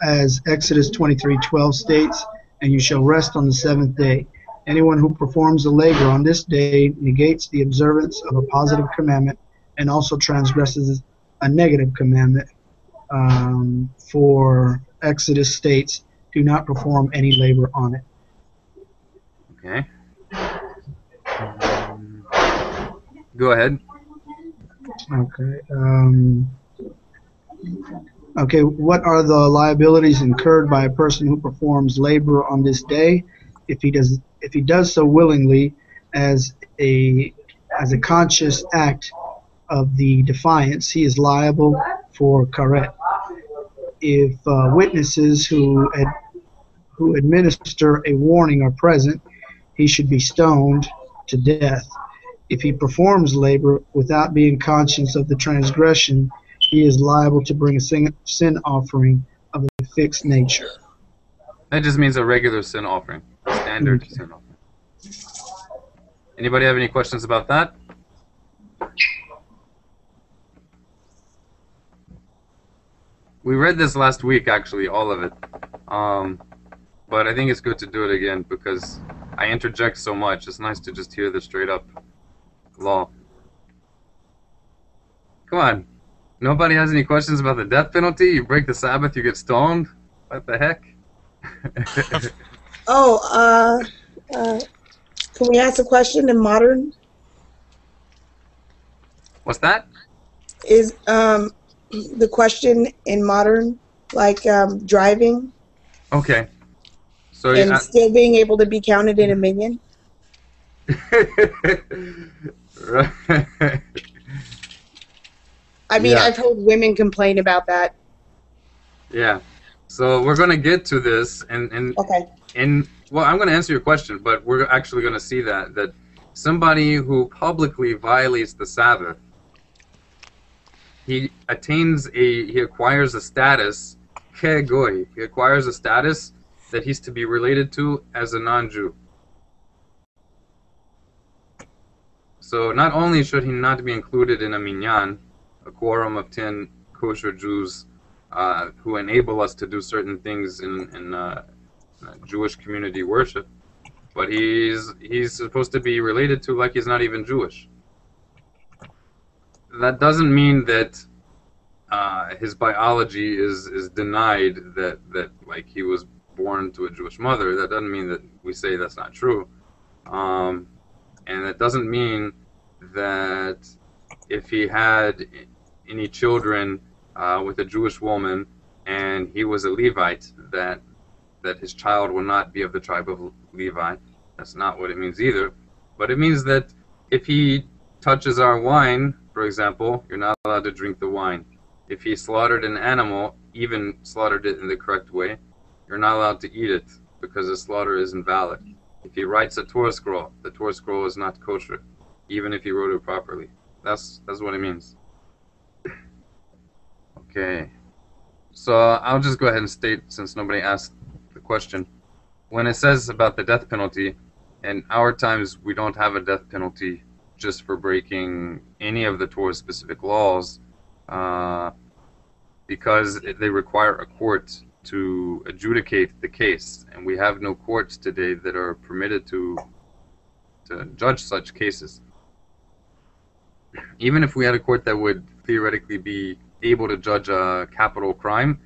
as Exodus 23:12 states, and you shall rest on the seventh day. Anyone who performs a labor on this day negates the observance of a positive commandment and also transgresses a negative commandment. For Exodus states, do not perform any labor on it. Okay. Go ahead. Okay. Okay. What are the liabilities incurred by a person who performs labor on this day? If he does so willingly, as a conscious act of the defiance, he is liable for karet. If witnesses who administer a warning are present, he should be stoned to death. If he performs labor without being conscious of the transgression, he is liable to bring a sin offering of a fixed nature. That just means a regular sin offering, a standard sin offering. Anybody have any questions about that? We read this last week, actually, all of it. But I think it's good to do it again because I interject so much. It's nice to just hear the straight up law. Come on. Nobody has any questions about the death penalty? You break the Sabbath, you get stoned? What the heck? Can we ask a question in modern? What's that? Is the question in modern like driving? Okay. So and still being able to be counted in a million? I mean, yeah. I've heard women complain about that. Yeah. So we're going to get to this, and well, I'm going to answer your question, but we're actually going to see that somebody who publicly violates the Sabbath, he acquires a status, kegoy. He acquires a status that he's to be related to as a non-Jew. So not only should he not be included in a minyan, a quorum of 10 kosher Jews who enable us to do certain things in Jewish community worship, but he's supposed to be related to like he's not even Jewish. That doesn't mean that his biology is denied, that like he was born to a Jewish mother. That doesn't mean that we say that's not true. And it doesn't mean that if he had any children with a Jewish woman and he was a Levite, that his child will not be of the tribe of Levi. That's not what it means either. But it means that if he touches our wine, for example, you're not allowed to drink the wine. If he slaughtered an animal, even slaughtered it in the correct way, you're not allowed to eat it because the slaughter is invalid. If he writes a Torah scroll, the Torah scroll is not kosher, even if he wrote it properly. That's what it means. Okay. So I'll just go ahead and state, since nobody asked the question. When it says about the death penalty, in our times we don't have a death penalty just for breaking any of the Torah specific laws, because they require a court to adjudicate the case, and we have no courts today that are permitted to judge such cases. Even if we had a court that would theoretically be able to judge a capital crime,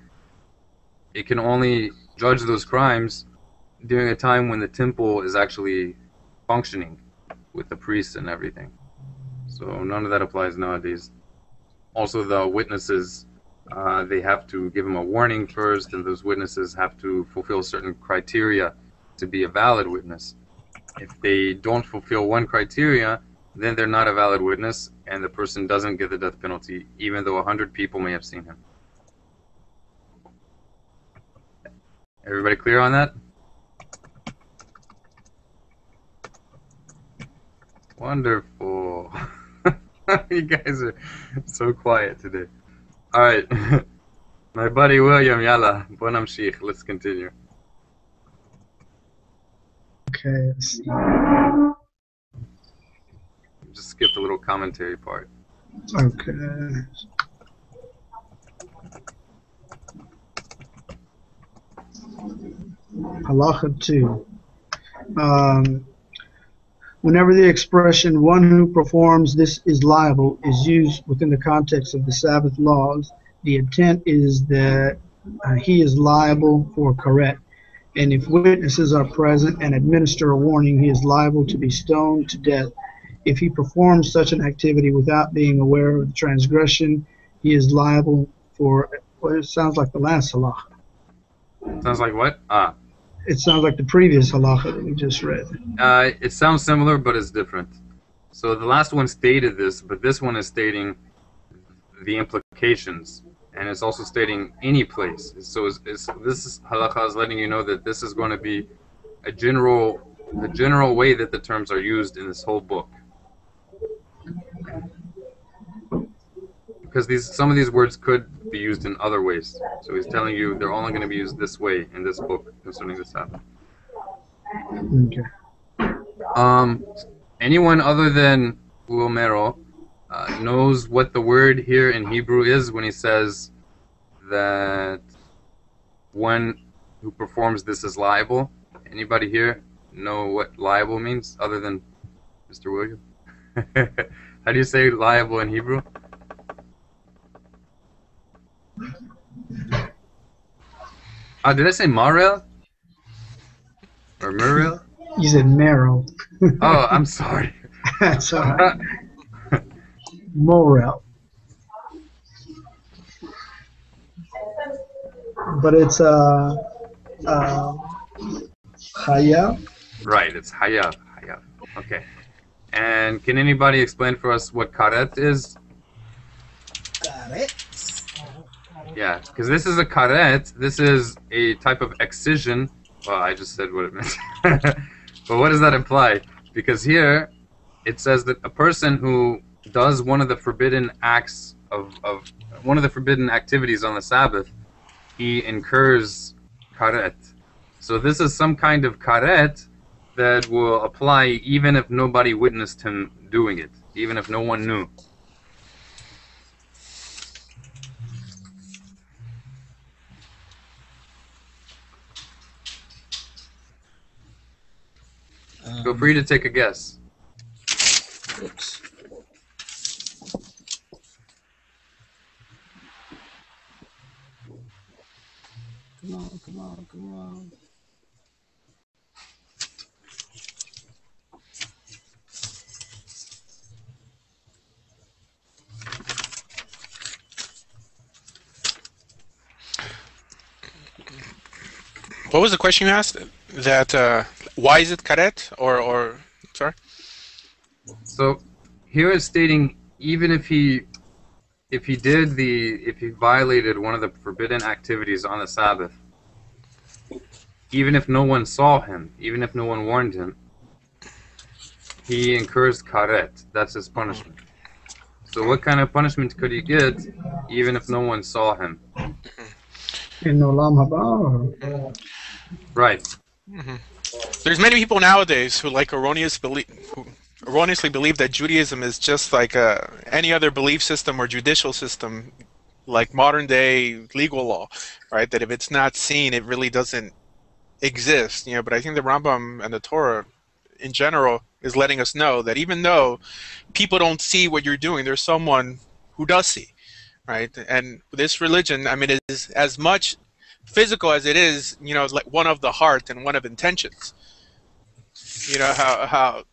it can only judge those crimes during a time when the temple is actually functioning with the priests and everything. So none of that applies nowadays. Also, the witnesses, they have to give them a warning first, and those witnesses have to fulfill certain criteria to be a valid witness. If they don't fulfill one criteria, then they're not a valid witness, and the person doesn't get the death penalty, even though 100 people may have seen him. Everybody clear on that? Wonderful. You guys are so quiet today. All right. My buddy William, yalla, bon amshich. Let's continue. Okay, let's see. Just skip the little commentary part. Okay. Halacha 2. Whenever the expression "one who performs this is liable" is used within the context of the Sabbath laws, the intent is that he is liable for karet. And if witnesses are present and administer a warning, he is liable to be stoned to death. If he performs such an activity without being aware of the transgression, he is liable for, well, it sounds like the last halacha. Sounds like what? It sounds like the previous halacha that we just read. It sounds similar, but it's different. So the last one stated this, but this one is stating the implications, and it's also stating any place. So this halacha is letting you know that this is going to be the general way that the terms are used in this whole book. Because some of these words could be used in other ways. So he's telling you they're only going to be used this way in this book concerning the Sabbath. Okay. Anyone other than Uomero knows what the word here in Hebrew is when he says that one who performs this is liable? Anybody here know what liable means other than Mr. William? How do you say liable in Hebrew? Did I say Marel? Or Muriel? You said marrow. Oh, I'm sorry. That's all right. Morel. But it's Chaya. Right, it's Hayav. Hayav. Okay. And can anybody explain for us what karet is? Karet? Yeah, because this is a karet. This is a type of excision. Well, I just said what it meant. But what does that imply? Because here it says that a person who does one of the forbidden acts of one of the forbidden activities on the Sabbath, he incurs karet. So this is some kind of karet that will apply even if nobody witnessed him doing it, even if no one knew. Feel free to take a guess. Oops. Come on, come on, come on. What was the question you asked? That why is it karet or sorry? So here it's stating even if he violated one of the forbidden activities on the Sabbath, even if no one saw him, even if no one warned him, he incurs karet. That's his punishment. So what kind of punishment could he get even if no one saw him? In Olam Haba. Right. Mm-hmm. There's many people nowadays who erroneously believe that Judaism is just like any other belief system or judicial system, like modern day legal law, right? That if it's not seen, it really doesn't exist. You know, but I think the Rambam and the Torah, in general, is letting us know that even though people don't see what you're doing, there's someone who does see, right? And this religion, I mean, it is as much physical as it is, like one of the heart and one of intentions. You know how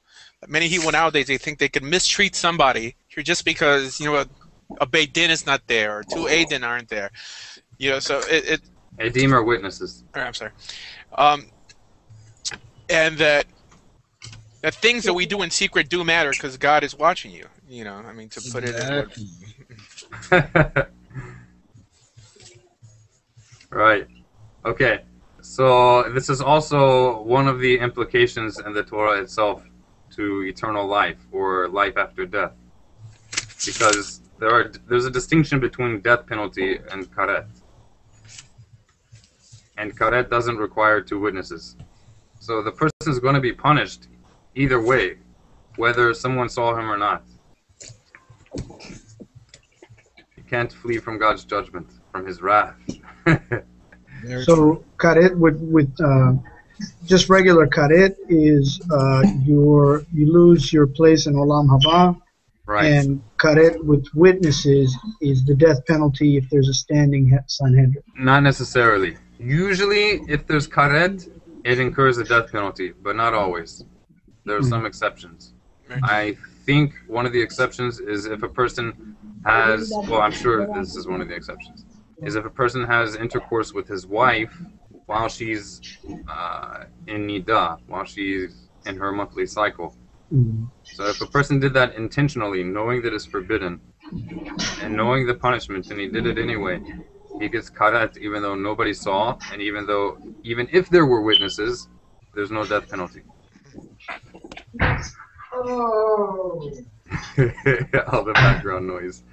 many people nowadays, they think they can mistreat somebody here just because a Beit Din is not there or two Aiden aren't there. So it Adim are witnesses. I'm sorry. And that things that we do in secret do matter because God is watching you. I mean, to put it in. Right. Okay. So this is also one of the implications in the Torah itself to eternal life or life after death, because there's a distinction between death penalty and karet, and karet doesn't require two witnesses. So the person is going to be punished either way, whether someone saw him or not. You can't flee from God's judgment, from His wrath. So karet with just regular karet is you lose your place in Olam Haba, Right. and karet with witnesses is the death penalty if there's a standing Sanhedrin. Not necessarily. Usually, if there's karet, it incurs a death penalty, but not always. There are some exceptions. I think one of the exceptions is if a person has, well, I'm sure this is one of the exceptions, is if a person has intercourse with his wife while she's in Nida, while she's in her monthly cycle. So if a person did that intentionally, knowing that it's forbidden, and knowing the punishment, and he did it anyway, he gets karet even though nobody saw, and even if there were witnesses, there's no death penalty. All the background noise.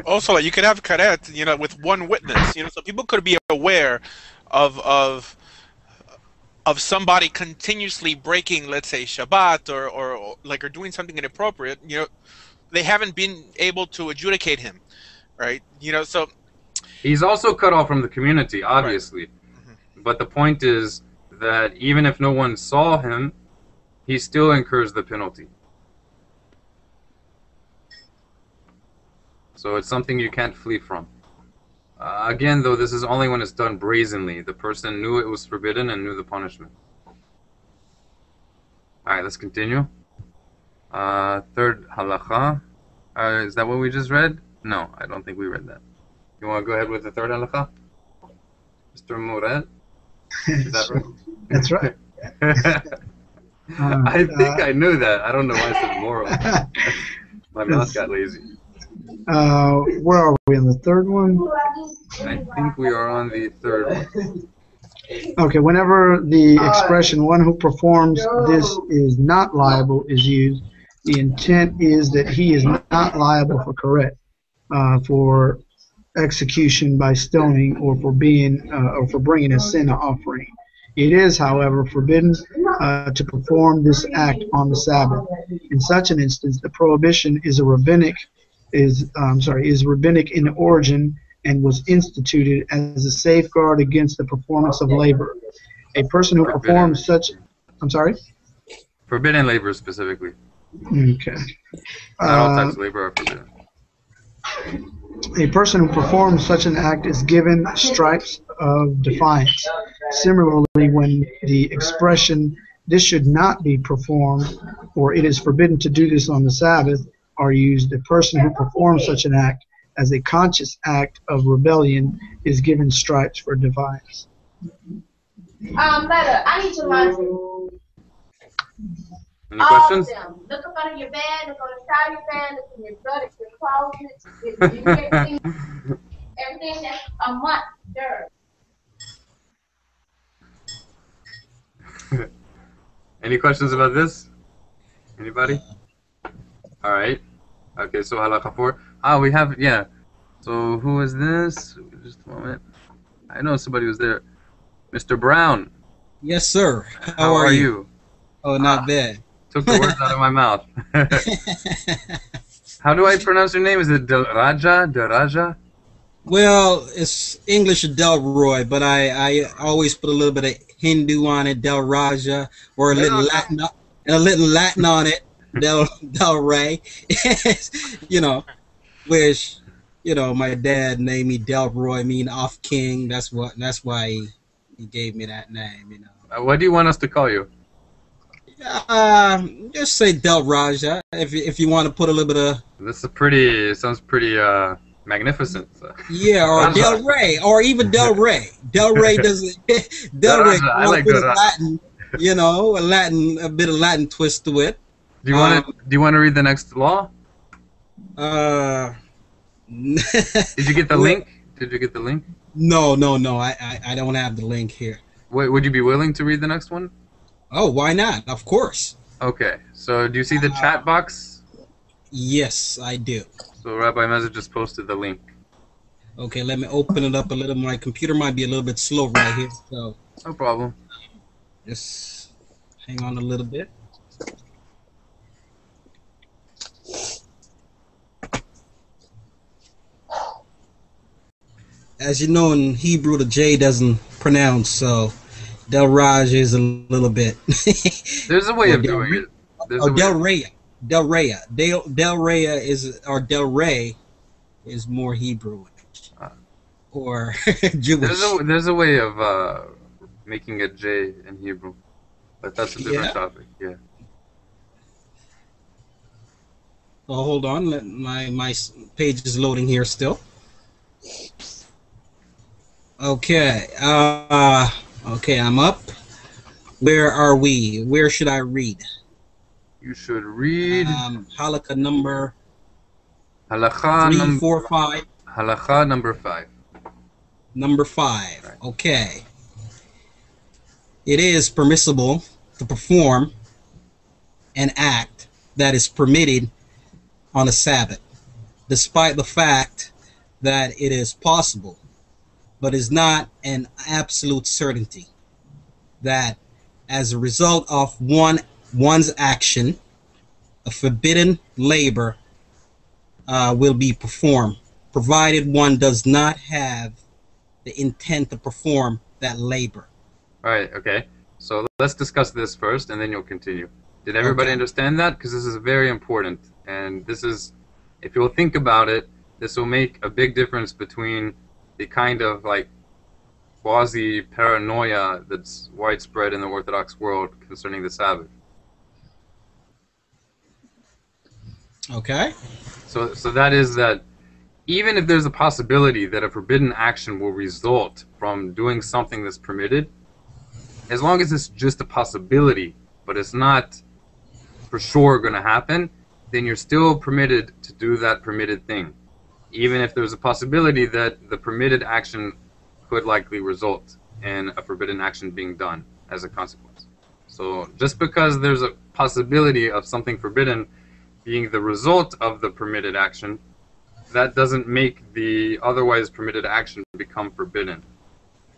Also, you could have karet, with one witness. So people could be aware of somebody continuously breaking, let's say, Shabbat or doing something inappropriate. They haven't been able to adjudicate him, right? So he's also cut off from the community, obviously. Right. But the point is that even if no one saw him, he still incurs the penalty. So it's something you can't flee from. Again, though, this is only when it's done brazenly. The person knew it was forbidden and knew the punishment. Alright, let's continue. Third halakha. Is that what we just read? No, I don't think we read that. You want to go ahead with the third halakha? Mr. Murad? Is that right? That's right. I think I knew that. I don't know why I said moral. My mouth got lazy. Where are we on the third one? I think we are on the third one. Okay, whenever the expression "one who performs this is not liable" is used, the intent is that he is not liable for karet, for execution by stoning, or for bringing a sin offering. It is, however, forbidden to perform this act on the Sabbath. In such an instance, the prohibition is rabbinic in origin and was instituted as a safeguard against the performance of labor. A person who performs such, forbidden labor specifically. Okay. Not all types of labor are forbidden. A person who performs such an act is given stripes of defiance. Similarly, when the expression "this should not be performed" or "it is forbidden to do this on the Sabbath" are used, the person who performs such an act as a conscious act of rebellion is given stripes for defiance. Letter, I need your laundry. Any questions? All of them. Look up under your bed, look on the side of your bed, look in your butt, your closet, everything that's a month dirt. Any questions about this? Anybody? All right. Okay, so halakha 4. We have, yeah. So who is this? Just a moment. I know somebody was there. Mr. Brown. Yes, sir. How are you? Oh, not bad. Took the words out of my mouth. How do I pronounce your name? Is it Raja? Raja? Well, it's English Delroy, but I always put a little bit of Hindu on it, Del Raja, or a little Latin on it, Del Rey. Which you know, my dad named me Delroy, mean off king. That's why he gave me that name. You know. What do you want us to call you? Just say Del Raja if you want to put a little bit of. This is pretty. Sounds pretty magnificent. So. Yeah, or Del Rey, or even Del Rey. Del Rey doesn't. Del Rey. I like Latin. You know, a bit of Latin twist to it. Do you want to? Do you want to read the next law? Did you get the link? Did you get the link? No. I don't have the link here. Would you be willing to read the next one? Oh, why not? Of course. Okay. So do you see the chat box? Yes, I do. So Rabbi Mezza just posted the link. Okay, let me open it up a little. My computer might be a little bit slow right here, so no problem. Just hang on a little bit. As you know, in Hebrew, the J doesn't pronounce, so Del Raj is a little bit. There's a way of doing it. Or Del Rey. Del Rey. Del Rey is, or Del Rey is more Hebrew. Or Jewish. There's a way of making a J in Hebrew, but that's a different topic. Yeah. Oh, hold on. My page is loading here still. Okay. Okay, I'm up. Where are we? Where should I read? You should read halakha number halakha 3, 4, 5. Halakha number 5. Number 5. Right. Okay. It is permissible to perform an act that is permitted on a Sabbath, despite the fact that it is possible, but is not an absolute certainty that as a result of one's action, a forbidden labor will be performed, provided one does not have the intent to perform that labor. All right, okay. So let's discuss this first, and then you'll continue. Did everybody understand that? Because this is very important, and this is, if you'll think about it, this will make a big difference between the kind of like quasi-paranoia that's widespread in the Orthodox world concerning the Sabbath. Okay. So that is that even if there's a possibility that a forbidden action will result from doing something that's permitted, as long as it's just a possibility, but it's not for sure going to happen, then you're still permitted to do that permitted thing, even if there's a possibility that the permitted action could likely result in a forbidden action being done as a consequence. So just because there's a possibility of something forbidden being the result of the permitted action, that doesn't make the otherwise permitted action become forbidden.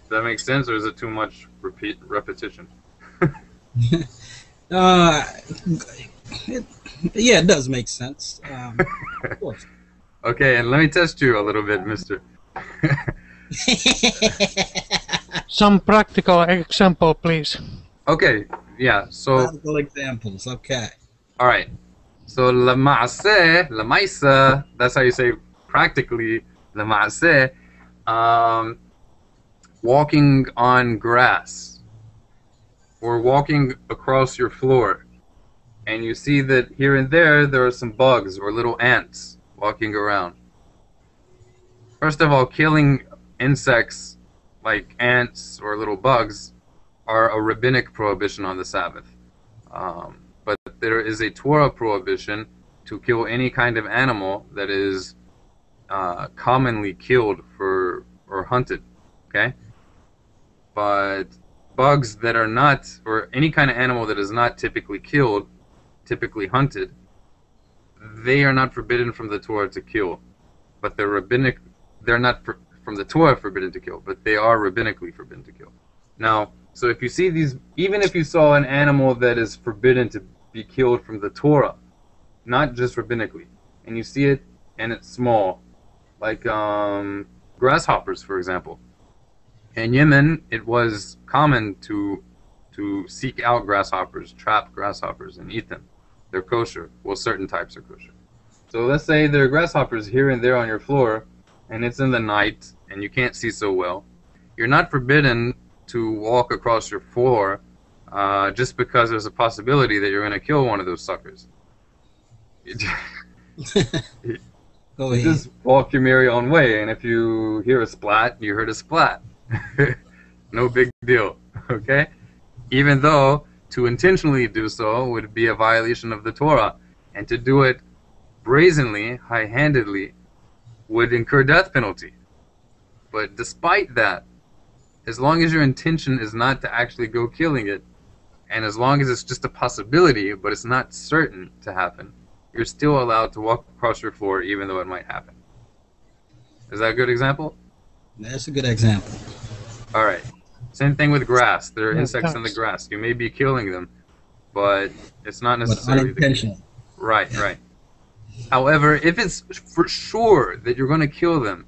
Does that make sense, or is it too much repetition? Yeah, it does make sense. Of course. Okay, and let me test you a little bit, mister. Some practical example, please. Okay, yeah, so... Practical examples, okay. All right. So, lamaisa, that's how you say practically, lamaase, walking on grass, or walking across your floor, and you see that here and there are some bugs or little ants walking around. First of all, killing insects like ants or little bugs are a rabbinic prohibition on the Sabbath. But there is a Torah prohibition to kill any kind of animal that is commonly killed or hunted, okay? But bugs that are not, or any kind of animal that is not typically killed, typically hunted, they are not forbidden from the Torah to kill. But they're rabbinic, they're not from the Torah forbidden to kill, but they are rabbinically forbidden to kill. Now, so if you see these, even if you saw an animal that is forbidden to be killed from the Torah, not just rabbinically, and you see it and it's small, like grasshoppers, for example. In Yemen, it was common to seek out grasshoppers, trap grasshoppers, and eat them. They're kosher. Well, certain types are kosher. So let's say there are grasshoppers here and there on your floor, and it's in the night and you can't see so well, you're not forbidden to walk across your floor just because there's a possibility that you're going to kill one of those suckers. Go ahead. Just walk your merry own way, and if you hear a splat, you heard a splat. No big deal, okay? Even though to intentionally do so would be a violation of the Torah, and to do it brazenly, high-handedly, would incur death penalty. But despite that, as long as your intention is not to actually go killing it, and as long as it's just a possibility, but it's not certain to happen, you're still allowed to walk across your floor even though it might happen. Is that a good example? That's a good example. All right. Same thing with grass. There are Yeah, insects in the thanks. grass. You may be killing them, but it's not But necessarily the case. unintentional. Right, right. However, if it's for sure that you're going to kill them,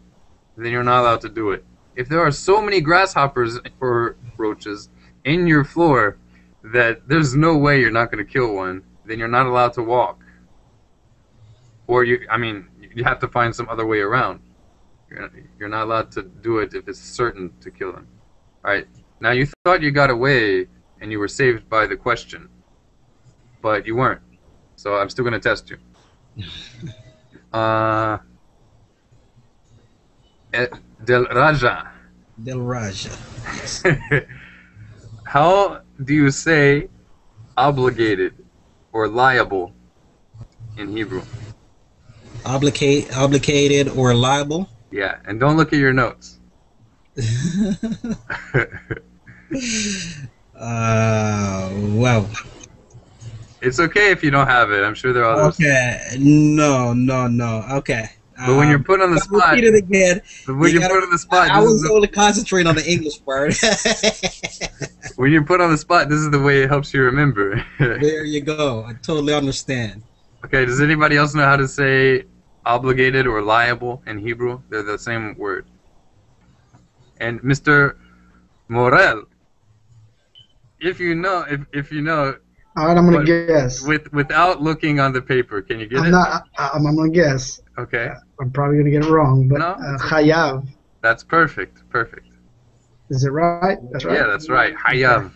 then you're not allowed to do it. If there are so many grasshoppers or roaches in your floor that there's no way you're not going to kill one, then you're not allowed to walk. Or you have to find some other way around. You're not allowed to do it if it's certain to kill them. All right. Now you thought you got away and you were saved by the question, but you weren't. So I'm still going to test you. Del Raja. Del Raja. Yes. How do you say obligated or liable in Hebrew? Obligated or liable? Yeah, and don't look at your notes. Well. It's okay if you don't have it. I'm sure there are others. Okay. No. Okay. But when you're put on the spot, repeat it again. when you're put on the spot, I was only concentrating on the English word. when you're put on the spot, this is the way it helps you remember. There you go. I totally understand. Okay, does anybody else know how to say obligated or liable in Hebrew? They're the same word. And Mr. Morel, if you know, All right, I'm gonna guess. without looking on the paper, can you get I'm it? not. I'm gonna guess. Okay, I'm probably gonna get it wrong, but No, chayav. that's perfect. Is it right? That's right. Yeah, that's right. Hayav.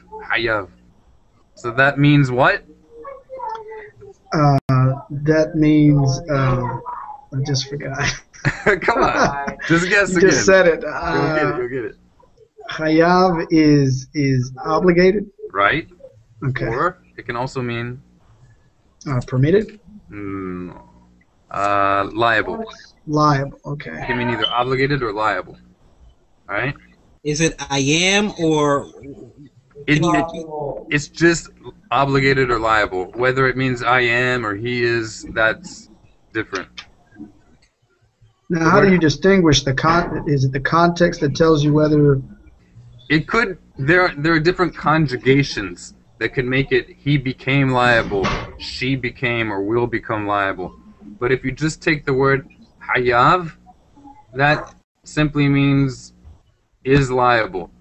So that means what? That means I just forgot. Come on, just guess You again. just said it. You'll get it. Chayav is obligated. Right? Okay. Or it can also mean Permitted. liable. Liable. It Okay. can mean either obligated or liable. All right? Is it I am or It's just obligated or liable. Whether it means I am or he is, that's different. Now, how do you distinguish the Is it the context that tells you whether? It could. There are different conjugations that could make it he became liable, she became, or will become liable. But if you just take the word hayav, that simply means is liable.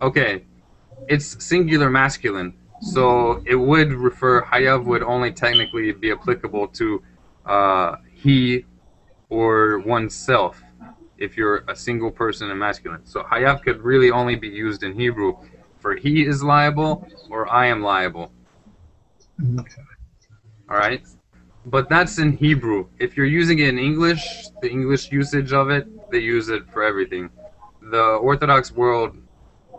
Okay, it's singular masculine, so it would refer, hayav would only technically be applicable to he or oneself if you're a single person in masculine. So hayav could really only be used in Hebrew for he is liable or I am liable. Alright? But that's in Hebrew. If you're using it in English, the English usage of it, they use it for everything. The Orthodox world,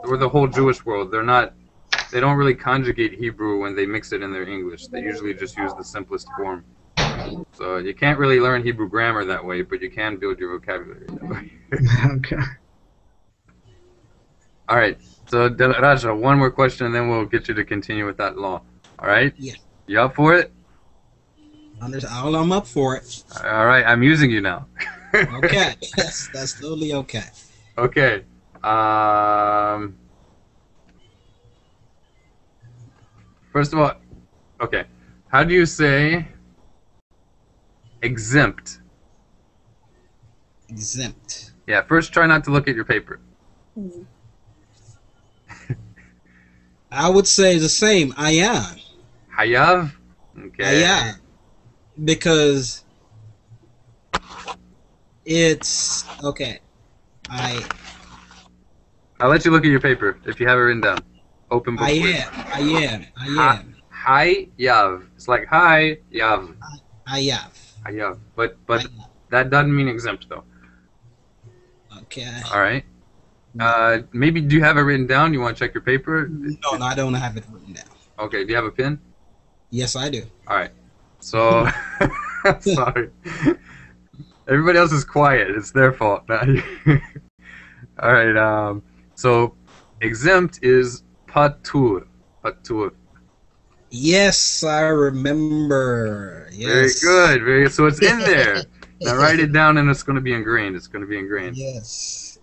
or the whole Jewish world, they don't really conjugate Hebrew when they mix it in their English. They usually just use the simplest form. So you can't really learn Hebrew grammar that way, but you can build your vocabulary that way. Okay. All right. So, Raja, one more question, and then we'll get you to continue with that law. All right? Yeah. You up for it? I'm up for it. All right. I'm using you now. Okay. That's totally okay. Okay. First of all, okay. How do you say exempt? Exempt. Yeah, first try not to look at your paper. I would say the same. I am. Hayav? Okay. I am. Because It's okay. I'll let you look at your paper if you have it written down. Open book. I quiz. am. Hi Yav. It's like hi Yav. Hayav. But that doesn't mean exempt though. Okay. All right. Maybe do you have it written down? You want to check your paper? No, I don't have it written down. Okay. Do you have a pen? Yes, I do. All right. So sorry. Everybody else is quiet. It's their fault. All right. So exempt is patur. Patur. Yes, I remember. Yes. Very good. Very good. So it's in there. Now write it down, and it's going to be ingrained. It's going to be ingrained. Yes.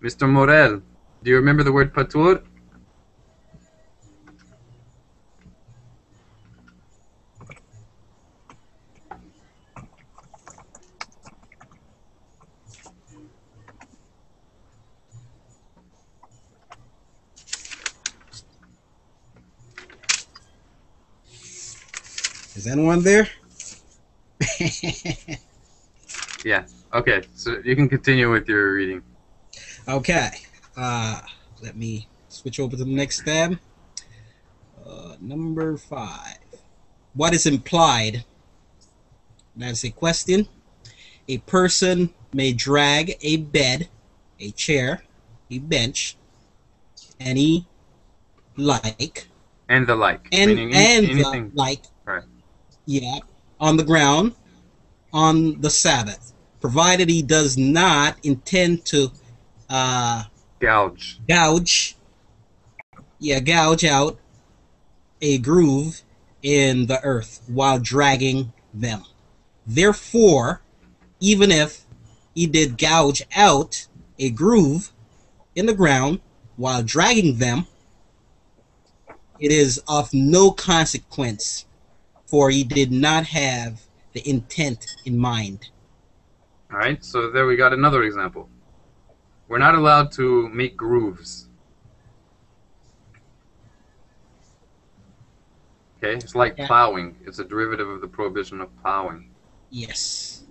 Mr. Morel, do you remember the word patur? Is anyone there? Yeah. Okay. So you can continue with your reading. Okay. Let me switch over to the next tab. Number 5. What is implied? That's a question. A person may drag a bed, a chair, a bench, any like, And the like. and Meaning the like, Right. yeah, on the ground on the Sabbath, provided he does not intend to Gouge. gouge out a groove in the earth while dragging them. Therefore, even if he did gouge out a groove in the ground while dragging them, it is of no consequence, for he did not have the intent in mind. All right. So there we got another example. We're not allowed to make grooves. Okay. It's like Yeah. plowing. It's a derivative of the prohibition of plowing. Yes.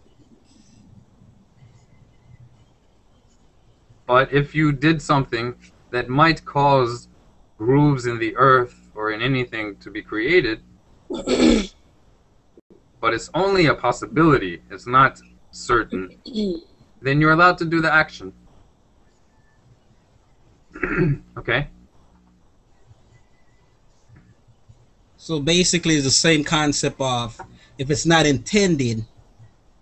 But if you did something that might cause grooves in the earth or in anything to be created, but it's only a possibility, it's not certain, then you're allowed to do the action. Okay? So basically, it's the same concept of if it's not intended,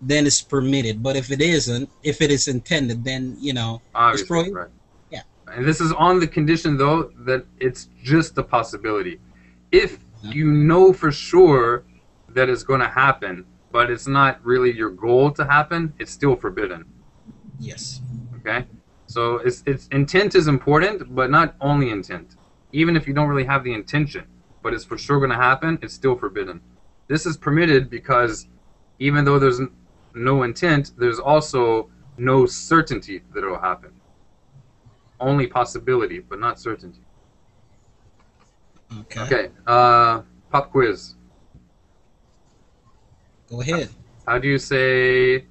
then it's permitted. But if it isn't, if it is intended, then it's Obviously, prohibited. right. Yeah. And this is on the condition, though, that it's just a possibility. If you know for sure that it's going to happen, but it's not really your goal to happen, it's still forbidden. Yes. Okay? So it's intent is important, but not only intent. Even if you don't really have the intention, but it's for sure going to happen, it's still forbidden. This is permitted because even though there's no intent, there's also no certainty that it will happen. Only possibility, but not certainty. Okay. Okay, pop quiz. Go ahead. How do you say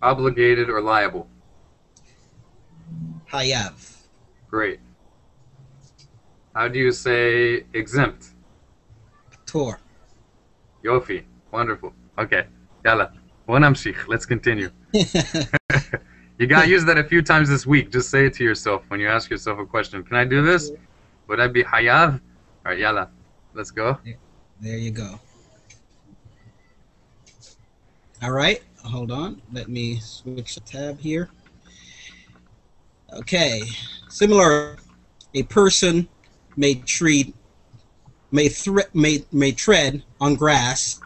obligated or liable? Hayav. Great. How do you say exempt? Tor. Yofi. Wonderful. Okay. Yalla. Bonamshich. Let's continue. You got to use that a few times this week. Just say it to yourself when you ask yourself a question. Can I do this? Would I be hayav? All right, yalla. Let's go. There you go. All right. Hold on. Let me switch the tab here. Okay. Similar, a person may tread on grass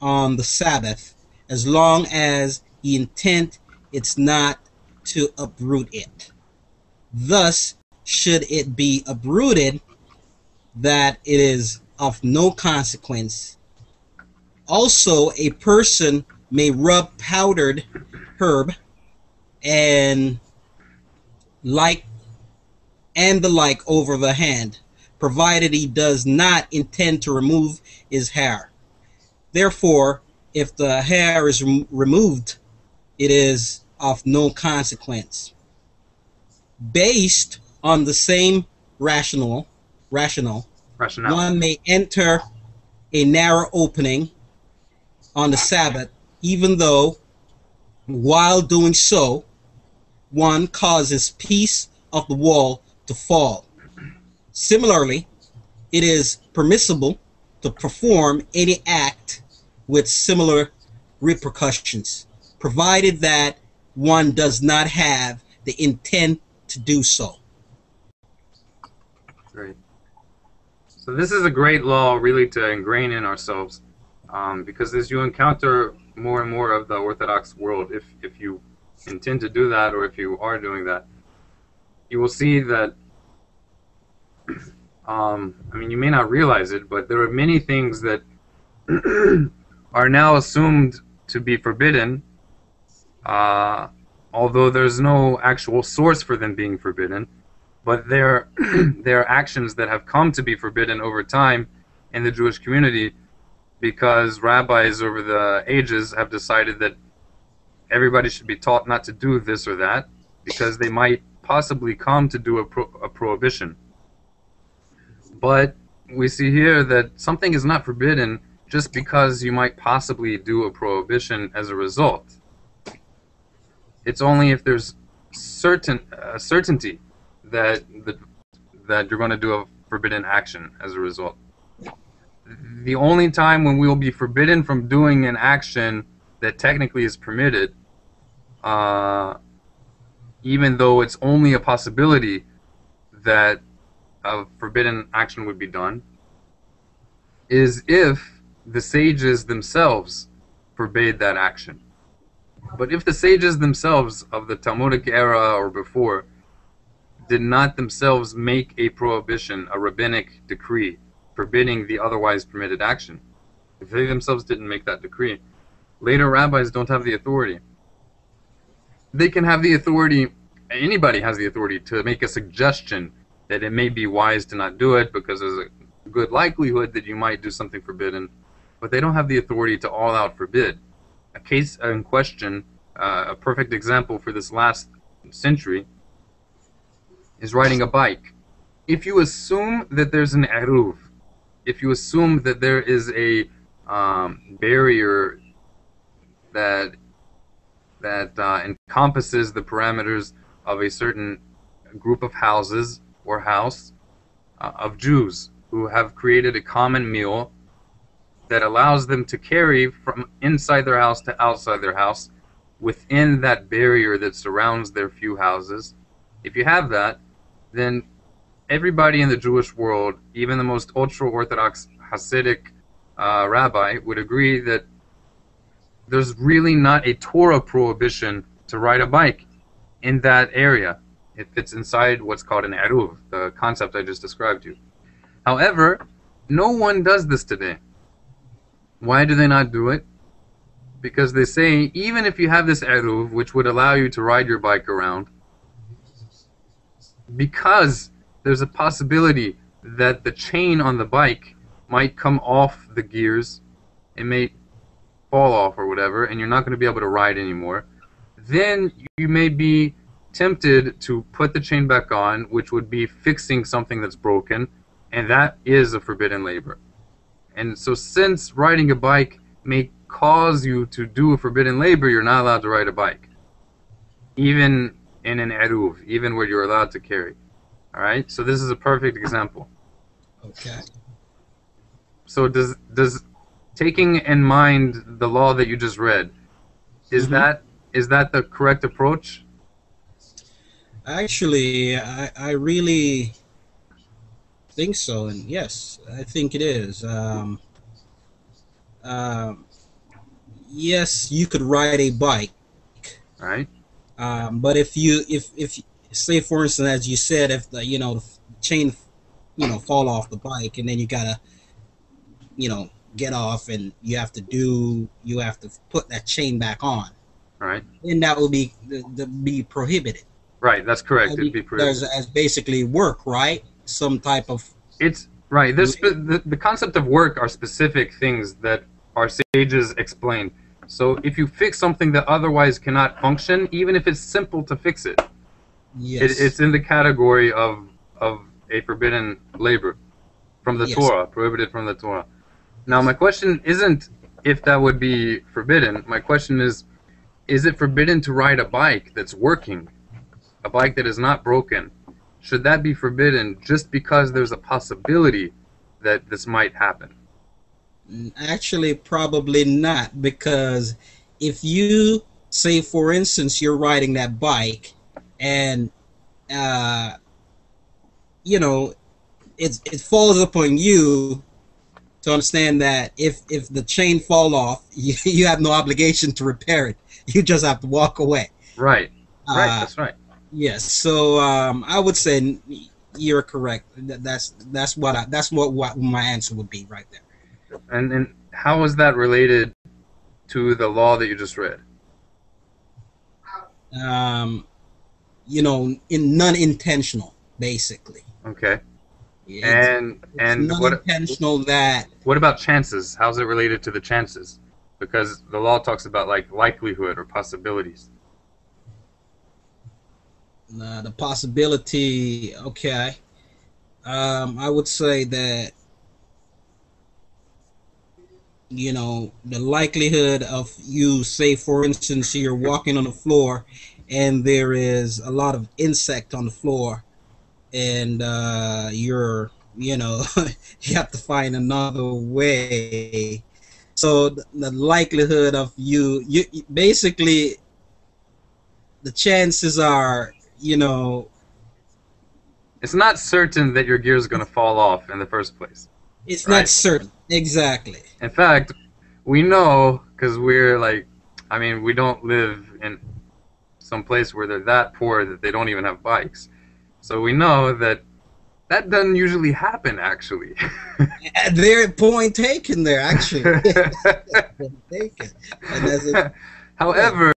on the Sabbath as long as the intent it's not to uproot it. Thus, should it be uprooted, that it is of no consequence. Also, a person may rub powdered herb and the like over the hand, provided he does not intend to remove his hair. Therefore, if the hair is removed, it is of no consequence. Based on the same rationale, one may enter a narrow opening on the Sabbath, even though while doing so, one causes piece of the wall to fall. Similarly, it is permissible to perform any act with similar repercussions, provided that one does not have the intent to do so. Great. So this is a great law really to ingrain in ourselves, because as you encounter more and more of the Orthodox world, if you intend to do that or if you are doing that, you will see that, I mean, you may not realize it, but there are many things that are now assumed to be forbidden, although there's no actual source for them being forbidden, but they're actions that have come to be forbidden over time in the Jewish community because rabbis over the ages have decided that everybody should be taught not to do this or that because they might possibly come to do a prohibition. But we see here that something is not forbidden just because you might possibly do a prohibition as a result. It's only if there's certainty that you're going to do a forbidden action as a result. The only time when we will be forbidden from doing an action that technically is permitted, even though it's only a possibility that a forbidden action would be done, is if the sages themselves forbade that action. But if the sages themselves of the Talmudic era or before did not themselves make a prohibition, a rabbinic decree, forbidding the otherwise permitted action, if they themselves didn't make that decree, later rabbis don't have the authority. They can have the authority, anybody has the authority to make a suggestion that it may be wise to not do it because there's a good likelihood that you might do something forbidden, but they don't have the authority to all out forbid. A case in question, a perfect example for this last century, is riding a bike. If you assume that there's an eruv, if you assume that there is a barrier that encompasses the parameters of a certain group of houses or house of Jews who have created a common meal that allows them to carry from inside their house to outside their house within that barrier that surrounds their few houses. If you have that, then everybody in the Jewish world, even the most ultra-Orthodox Hasidic rabbi, would agree that there's really not a Torah prohibition to ride a bike in that area. It fits inside what's called an eruv, the concept I just described to you. However, no one does this today. Why do they not do it? Because they say, even if you have this eruv, which would allow you to ride your bike around, because there's a possibility that the chain on the bike might come off the gears, it may fall off or whatever, and you're not going to be able to ride anymore, then you may be tempted to put the chain back on, which would be fixing something that's broken, and that is a forbidden labor. And so since riding a bike may cause you to do a forbidden labor, you're not allowed to ride a bike, even in an eruv, even where you're allowed to carry. All right, so this is a perfect example. Okay. So does taking in mind the law that you just read, is that the correct approach? Actually, I really think so, and yes, I think it is. Yes, you could ride a bike, right? But if say for instance, as you said, if the the chain fall off the bike, and then you gotta get off, and you have to put that chain back on, right? Then that will be prohibited. Right, that's correct. It'd be prohibited. As basically work, right? Some type of. It's right. The concept of work are specific things that our sages explained. So if you fix something that otherwise cannot function, even if it's simple to fix it, Yes. it's in the category of a forbidden labor from the Yes. Torah, prohibited from the Torah. Now, my question isn't if that would be forbidden. My question is it forbidden to ride a bike that's working, a bike that is not broken? Should that be forbidden just because there's a possibility that this might happen? Actually, probably not, because if you say, for instance, you're riding that bike and you know, it falls upon you to understand that if the chain fall off, you have no obligation to repair it. You just have to walk away. Right. Right. That's right. Yes. So I would say you're correct. That's what my answer would be right there. And how is that related to the law that you just read? You know, in non-intentional, basically. Okay. It's non-intentional. What about chances? How's it related to the chances? Because the law talks about like likelihood or possibilities. The possibility. Okay. I would say that, you know, the likelihood of you, say for instance, you're walking on the floor and there is a lot of insect on the floor, and you're, you know, you have to find another way. So the likelihood of you basically, the chances are, you know, it's not certain that your gear is going to fall off in the first place. It's right? Not certain. Exactly. In fact, we know, because we're like, I mean, we don't live in some place where they're that poor that they don't even have bikes. So we know that doesn't usually happen, actually. Their point taken there, actually. Taken. However,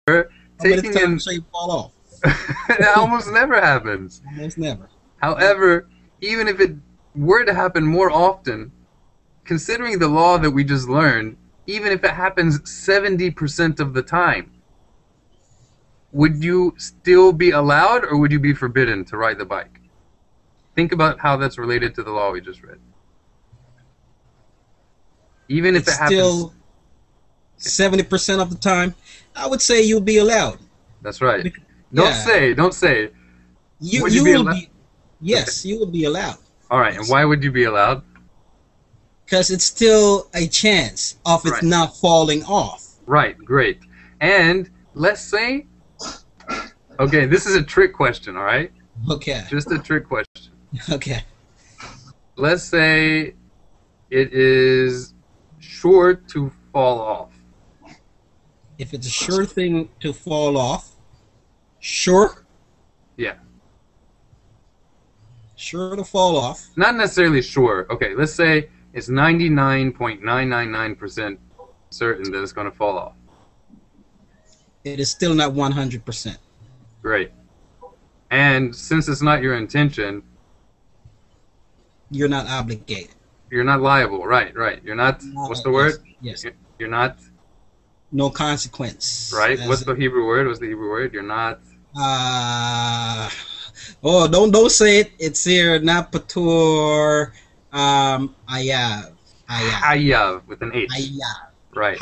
taking in... fall off. That almost never happens. Almost never. However, even if it were to happen more often, considering the law that we just learned, even if it happens 70% of the time, would you still be allowed, or would you be forbidden to ride the bike? Think about how that's related to the law we just read. Even if it happens still 70% of the time, I would say you'll be allowed. That's right. Don't say. You will be. Yes, okay. You will be allowed. All right, and why would you be allowed? Because it's still a chance of it not falling off. Right, great. And let's say, okay, this is a trick question, all right? Okay. Just a trick question. Okay. Let's say it is sure to fall off. If it's a sure thing to fall off, sure? Yeah. Sure to fall off. Not necessarily sure. Okay, let's say it's 99.999% certain that it's going to fall off. It is still not 100%. Great. And since it's not your intention, you're not obligated. You're not liable. Right. You're not, what's the word? Yes. You're not? No consequence. Right. What's the Hebrew word? You're not? Oh, don't say it. It's here, not patur. Ayav. Ayav with an H. Ayav. Right.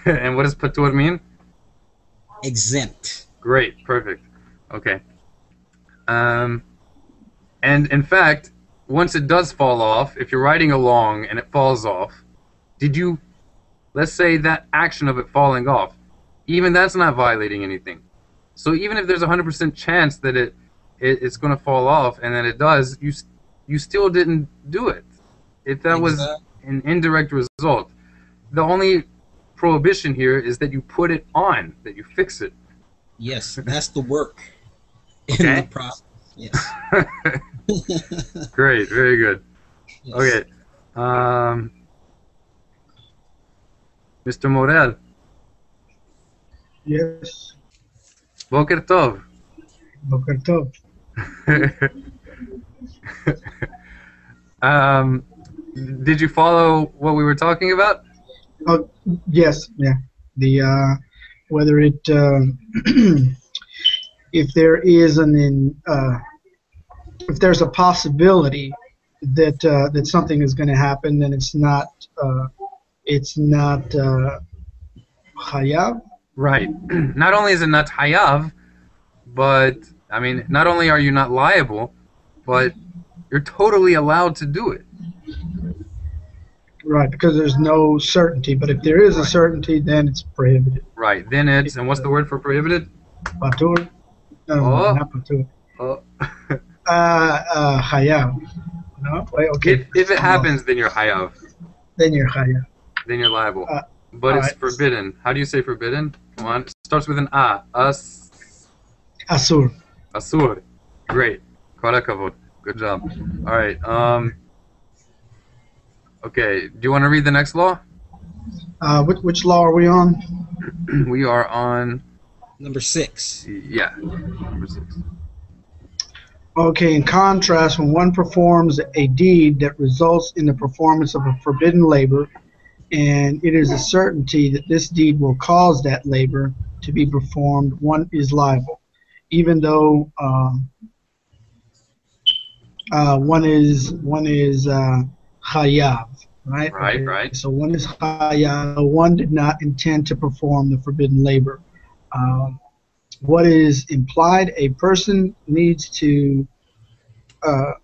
And what does patur mean? Exempt. Great. Perfect. Okay. And in fact, once it does fall off, if you're riding along and it falls off, let's say that action of it falling off, even that's not violating anything. So even if there's a 100% chance that it's going to fall off, and then it does, you still didn't do it. If that was an indirect result, the only prohibition here is that you put it on, that you fix it. Yes, that's the work in the process. Yes. Great, very good. Yes. Okay. Mr. Morel. Yes. Boker Tov. Boker Tov. Did you follow what we were talking about? Oh, yes, yeah. The whether it if there is if there's a possibility that that something is going to happen, then it's not hayav. Right. Not only is it not hayav, but I mean, not only are you not liable, but you're totally allowed to do it. Right, because there's no certainty. But if there is a certainty, then it's prohibited. Right. Then it's, and what's the word for prohibited? Patur? No, Oh. not patur. Oh. Hayav. No, wait, okay. If it happens, then you're hayav. Then you're hayav. Then you're liable. But it's right. forbidden. How do you say forbidden? Come on. It starts with an a. Asur. Asur. Great. Kol hakavod. Good job. All right. Okay. Do you want to read the next law? Which law are we on? We are on Number 6. Yeah. Number 6. Okay, in contrast, when one performs a deed that results in the performance of a forbidden labor, and it is a certainty that this deed will cause that labor to be performed, one is liable, even though one is chayav, right? Right, right. So one is chayav. One did not intend to perform the forbidden labor. What is implied? A person needs a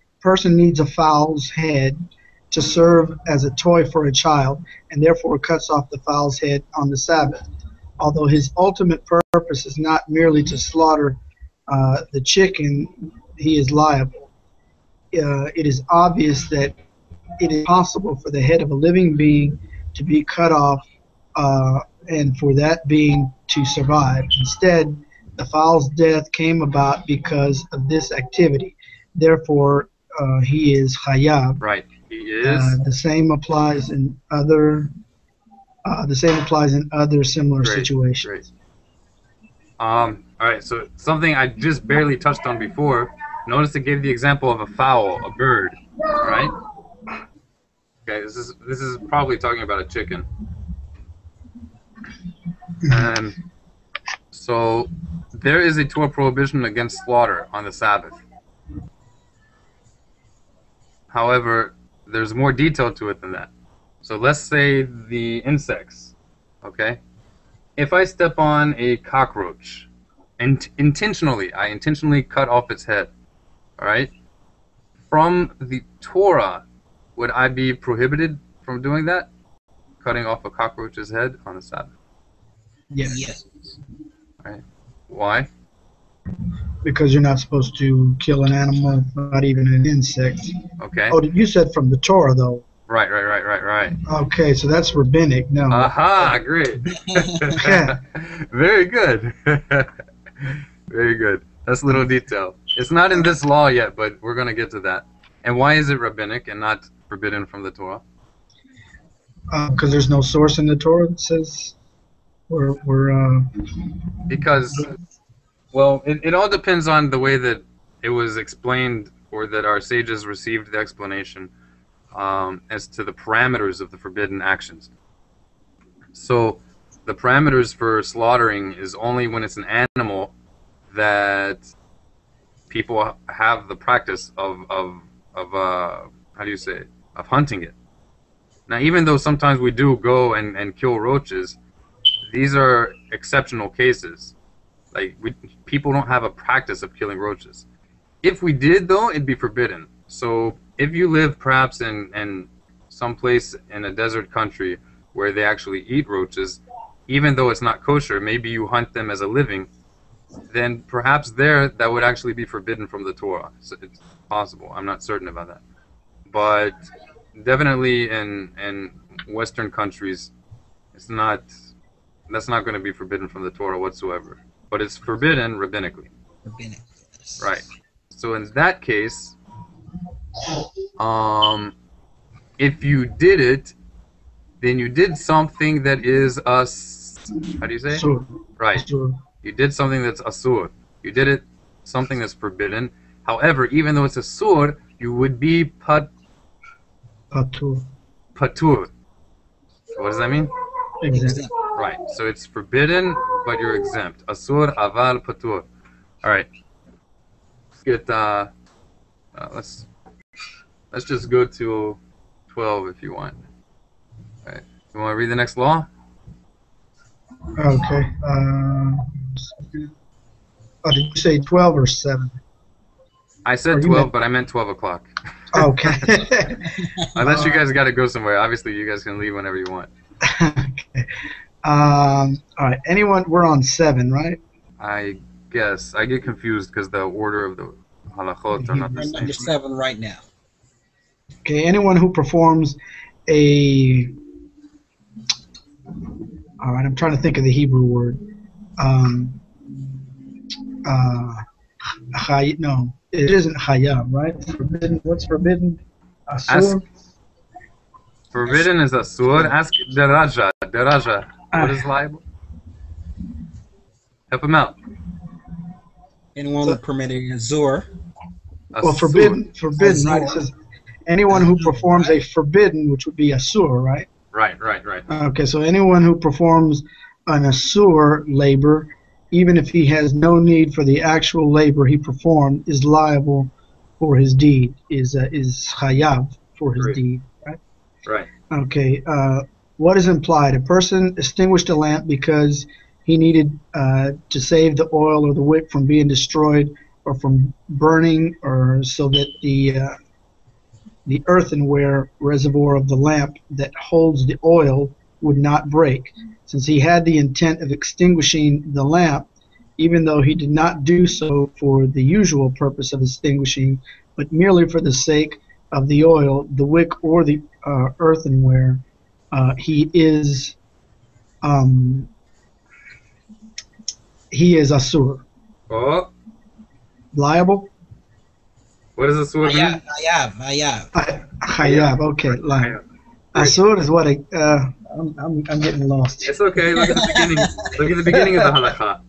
fowl's head to serve as a toy for a child, and therefore cuts off the fowl's head on the Sabbath. Although his ultimate purpose is not merely to slaughter the chicken, he is liable. It is obvious that it is possible for the head of a living being to be cut off and for that being to survive. Instead, the fowl's death came about because of this activity. Therefore, he is chayav. Right. He is. The same applies in other. Similar situations. Great. All right. So something I just barely touched on before. Notice it gave the example of a fowl, a bird. Right. Okay. This is probably talking about a chicken. And so there is a Torah prohibition against slaughter on the Sabbath. However, there's more detail to it than that. So let's say the insects, okay? If I step on a cockroach, and I intentionally cut off its head, all right? From the Torah, would I be prohibited from doing that? Cutting off a cockroach's head on the Sabbath? Yes. All right. Why? Because you're not supposed to kill an animal, not even an insect. Okay. Oh, you said from the Torah, though. Right. Okay, so that's rabbinic. No. Aha, great. Very good. Very good. That's a little detail. It's not in this law yet, but we're going to get to that. And why is it rabbinic and not forbidden from the Torah? Because there's no source in the Torah that says Because, well, it all depends on the way that it was explained or that our sages received the explanation as to the parameters of the forbidden actions. So the parameters for slaughtering is only when it's an animal that people have the practice of how do you say it? Of hunting it. Now, even though sometimes we do go and kill roaches, these are exceptional cases. Like, people don't have a practice of killing roaches. If we did, though, it'd be forbidden. So if you live perhaps in some place in a desert country where they actually eat roaches, even though it's not kosher, maybe you hunt them as a living, then perhaps there that would actually be forbidden from the Torah. So it's possible. I'm not certain about that. But definitely in Western countries, that's not going to be forbidden from the Torah whatsoever. But it's forbidden rabbinically. Rabbinic. Right. So in that case, if you did it, then you did something that is how do you say it? Asur. Right. Asur. You did something that's asur. You did it something that's forbidden. However, even though it's asur, you would be Patur. patur. What does that mean? Exempt. Right. So it's forbidden, but you're exempt. Asur, aval, patur. All right. Let's get. Let's just go to 12 if you want. All right. You want to read the next law? Okay. Did you say 12 or 7? I said Or you 12, meant- but I meant 12 o'clock. Okay. Unless you guys got to go somewhere. Obviously, you guys can leave whenever you want. Okay. All right. Anyone? We're on 7, right? I guess. I get confused because the order of the halachot are not the We're same. number 7 right now. Okay. Anyone who performs a. All right. I'm trying to think of the Hebrew word. No, it isn't hayab, right? Forbidden. What's forbidden? Asur. Forbidden is asur. Ask Deraja. Deraja. What is liable? Help him out. Anyone permitting a zur. Well, Asur. forbidden, Azur. right? It says anyone who performs a forbidden, which would be asur, right? Right. Okay, so anyone who performs an asur labor, even if he has no need for the actual labor he performed, is liable for his deed, is chayav for his Great. deed, right? Right. Okay, what is implied? A person extinguished a lamp because he needed to save the oil or the wick from being destroyed or from burning, or so that the earthenware reservoir of the lamp that holds the oil would not break. Since he had the intent of extinguishing the lamp, even though he did not do so for the usual purpose of extinguishing, but merely for the sake of the oil, the wick, or the earthenware, he is asur. Oh, Liable? what does asur mean? Hayab. Hayab. Okay, liable. Great. Asur is what I'm getting lost. It's okay. Look at the beginning. Look at the beginning of the halakha.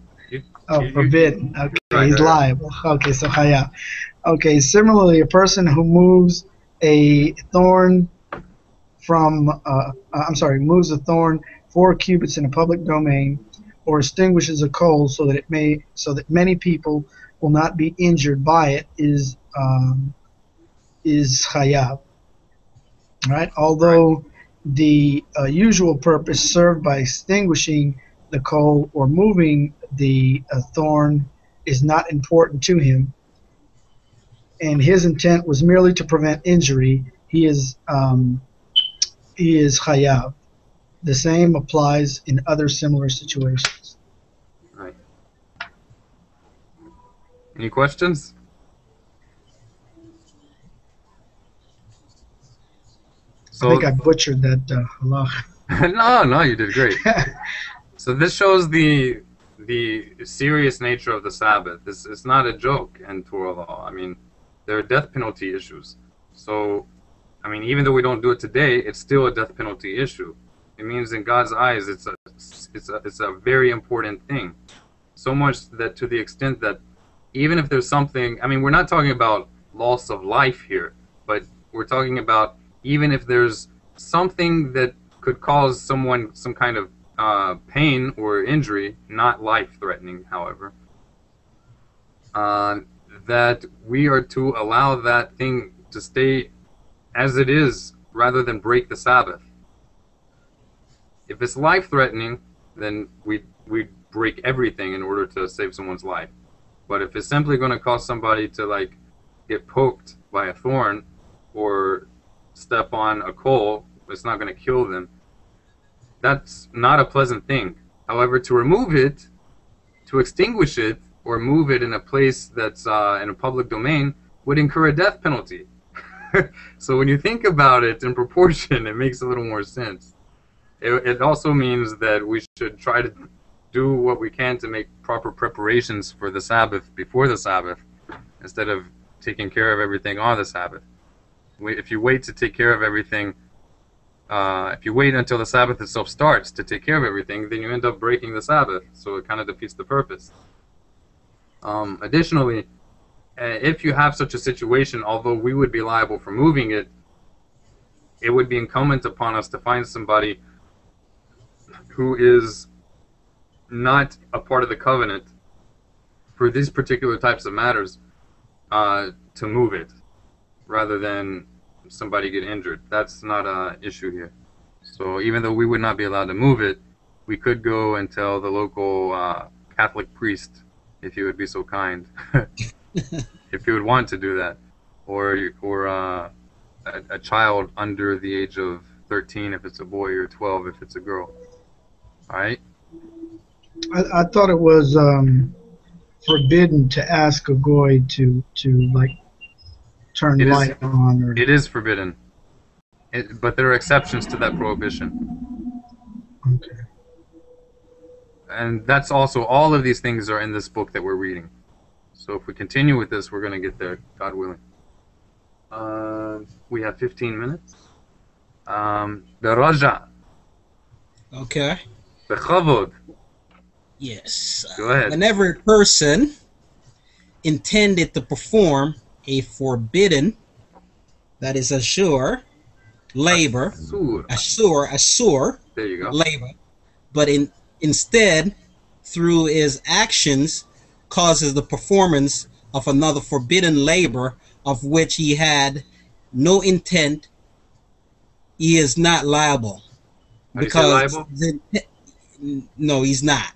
Forbidden. Okay, Right, he's right. liable. Okay, so hayab. Okay, similarly, a person who moves a thorn moves a thorn 4 cubits in a public domain, or extinguishes a coal so that many people will not be injured by it, is hayab. Right? Although the usual purpose served by extinguishing the coal or moving the thorn is not important to him, and his intent was merely to prevent injury, he is chayav. The same applies in other similar situations. Right. Any questions? I think I butchered that halach. No, you did great. So this shows the serious nature of the Sabbath. It's not a joke in Torah law. I mean, there are death penalty issues. So, I mean, even though we don't do it today, it's still a death penalty issue. It means in God's eyes, it's a very important thing. So much that to the extent that even if there's something, I mean, we're not talking about loss of life here, but we're talking about even if there's something that could cause someone some kind of pain or injury, not life-threatening, however, that we are to allow that thing to stay as it is rather than break the Sabbath. If it's life-threatening, then we break everything in order to save someone's life. But if it's simply going to cause somebody to like get poked by a thorn or step on a coal, it's not going to kill them. That's not a pleasant thing. However, to remove it, to extinguish it, or move it in a place that's in a public domain would incur a death penalty. So when you think about it in proportion, it makes a little more sense. It also means that we should try to do what we can to make proper preparations for the Sabbath before the Sabbath, instead of taking care of everything on the Sabbath. If you wait to take care of everything, if you wait until the Sabbath itself starts to take care of everything, then you end up breaking the Sabbath, so it kind of defeats the purpose. Additionally, if you have such a situation, although we would be liable for moving it, it would be incumbent upon us to find somebody who is not a part of the covenant for these particular types of matters to move it rather than somebody get injured. That's not an issue here. So even though we would not be allowed to move it, we could go and tell the local Catholic priest, if he would be so kind, if he would want to do that, or a child under the age of 13 if it's a boy, or 12 if it's a girl. All right? I thought it was forbidden to ask a goy to like turn light on. Or... It is forbidden, but there are exceptions to that prohibition. Okay. And that's also, all of these things are in this book that we're reading. So if we continue with this, we're going to get there, God willing. We have 15 minutes. The Raja. Okay. The Chavod. Yes. Go ahead. Whenever a person intended to perform a forbidden, that is assur, labor, assur, there you go, labor, but instead, through his actions, causes the performance of another forbidden labor of which he had no intent, he is not liable. Because liable? No, he's not.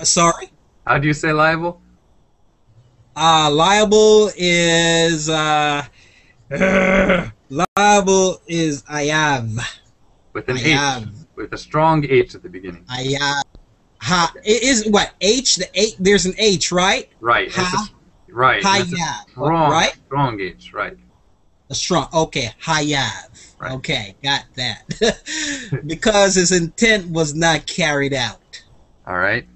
Sorry? How do you say liable? Liable is ayav. With an H. With a strong H at the beginning. Ayav. It is what? H? The H, there's an H, right? Right. Right. Hayav. Right? Strong H, right. A strong, okay. Hayav. Right. Okay, got that. Because his intent was not carried out. All right.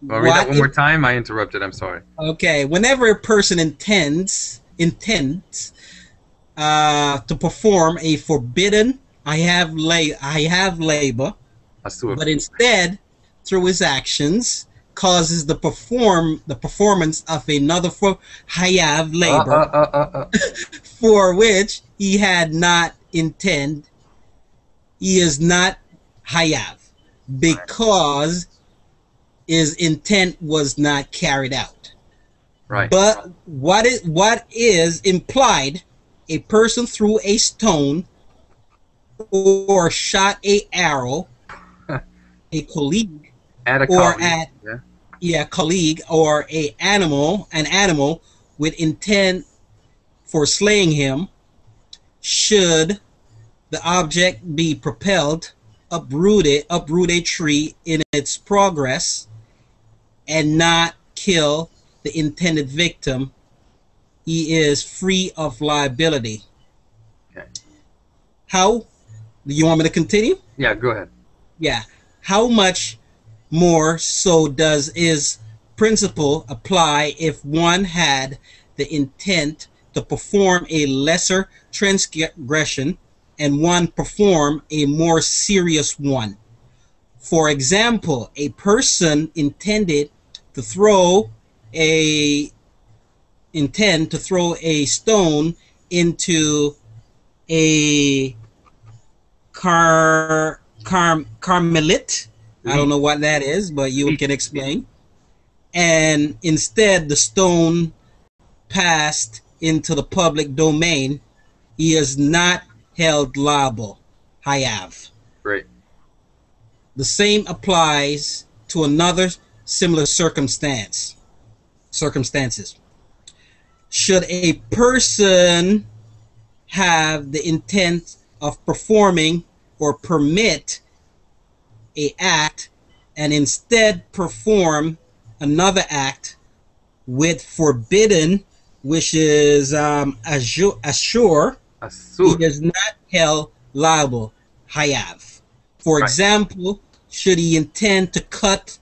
Well, read that one more time. I interrupted. I'm sorry. Okay. Whenever a person intends to perform a forbidden, I have labor, but instead, through his actions, causes the performance of another hayav labor, for which he had not intend, he is not hayav, because his intent was not carried out. Right. But what is implied, a person threw a stone or shot a arrow, a colleague, colleague, or an animal with intent for slaying him, should the object be propelled, uproot a tree in its progress, and not kill the intended victim, he is free of liability. Okay. How? Do you want me to continue? Yeah, go ahead. Yeah. How much more so does his principle apply if one had the intent to perform a lesser transgression and one perform a more serious one? For example, a person intended to throw a stone into a Carmelite. I don't know what that is, but you can explain. And instead, the stone passed into the public domain. He is not held liable. Hayav. Great. The same applies to another similar circumstances. Should a person have the intent of performing or permit an act and instead perform another act with forbidden, which is assur, he is not held liable. Hayav. For example, should he intend to cut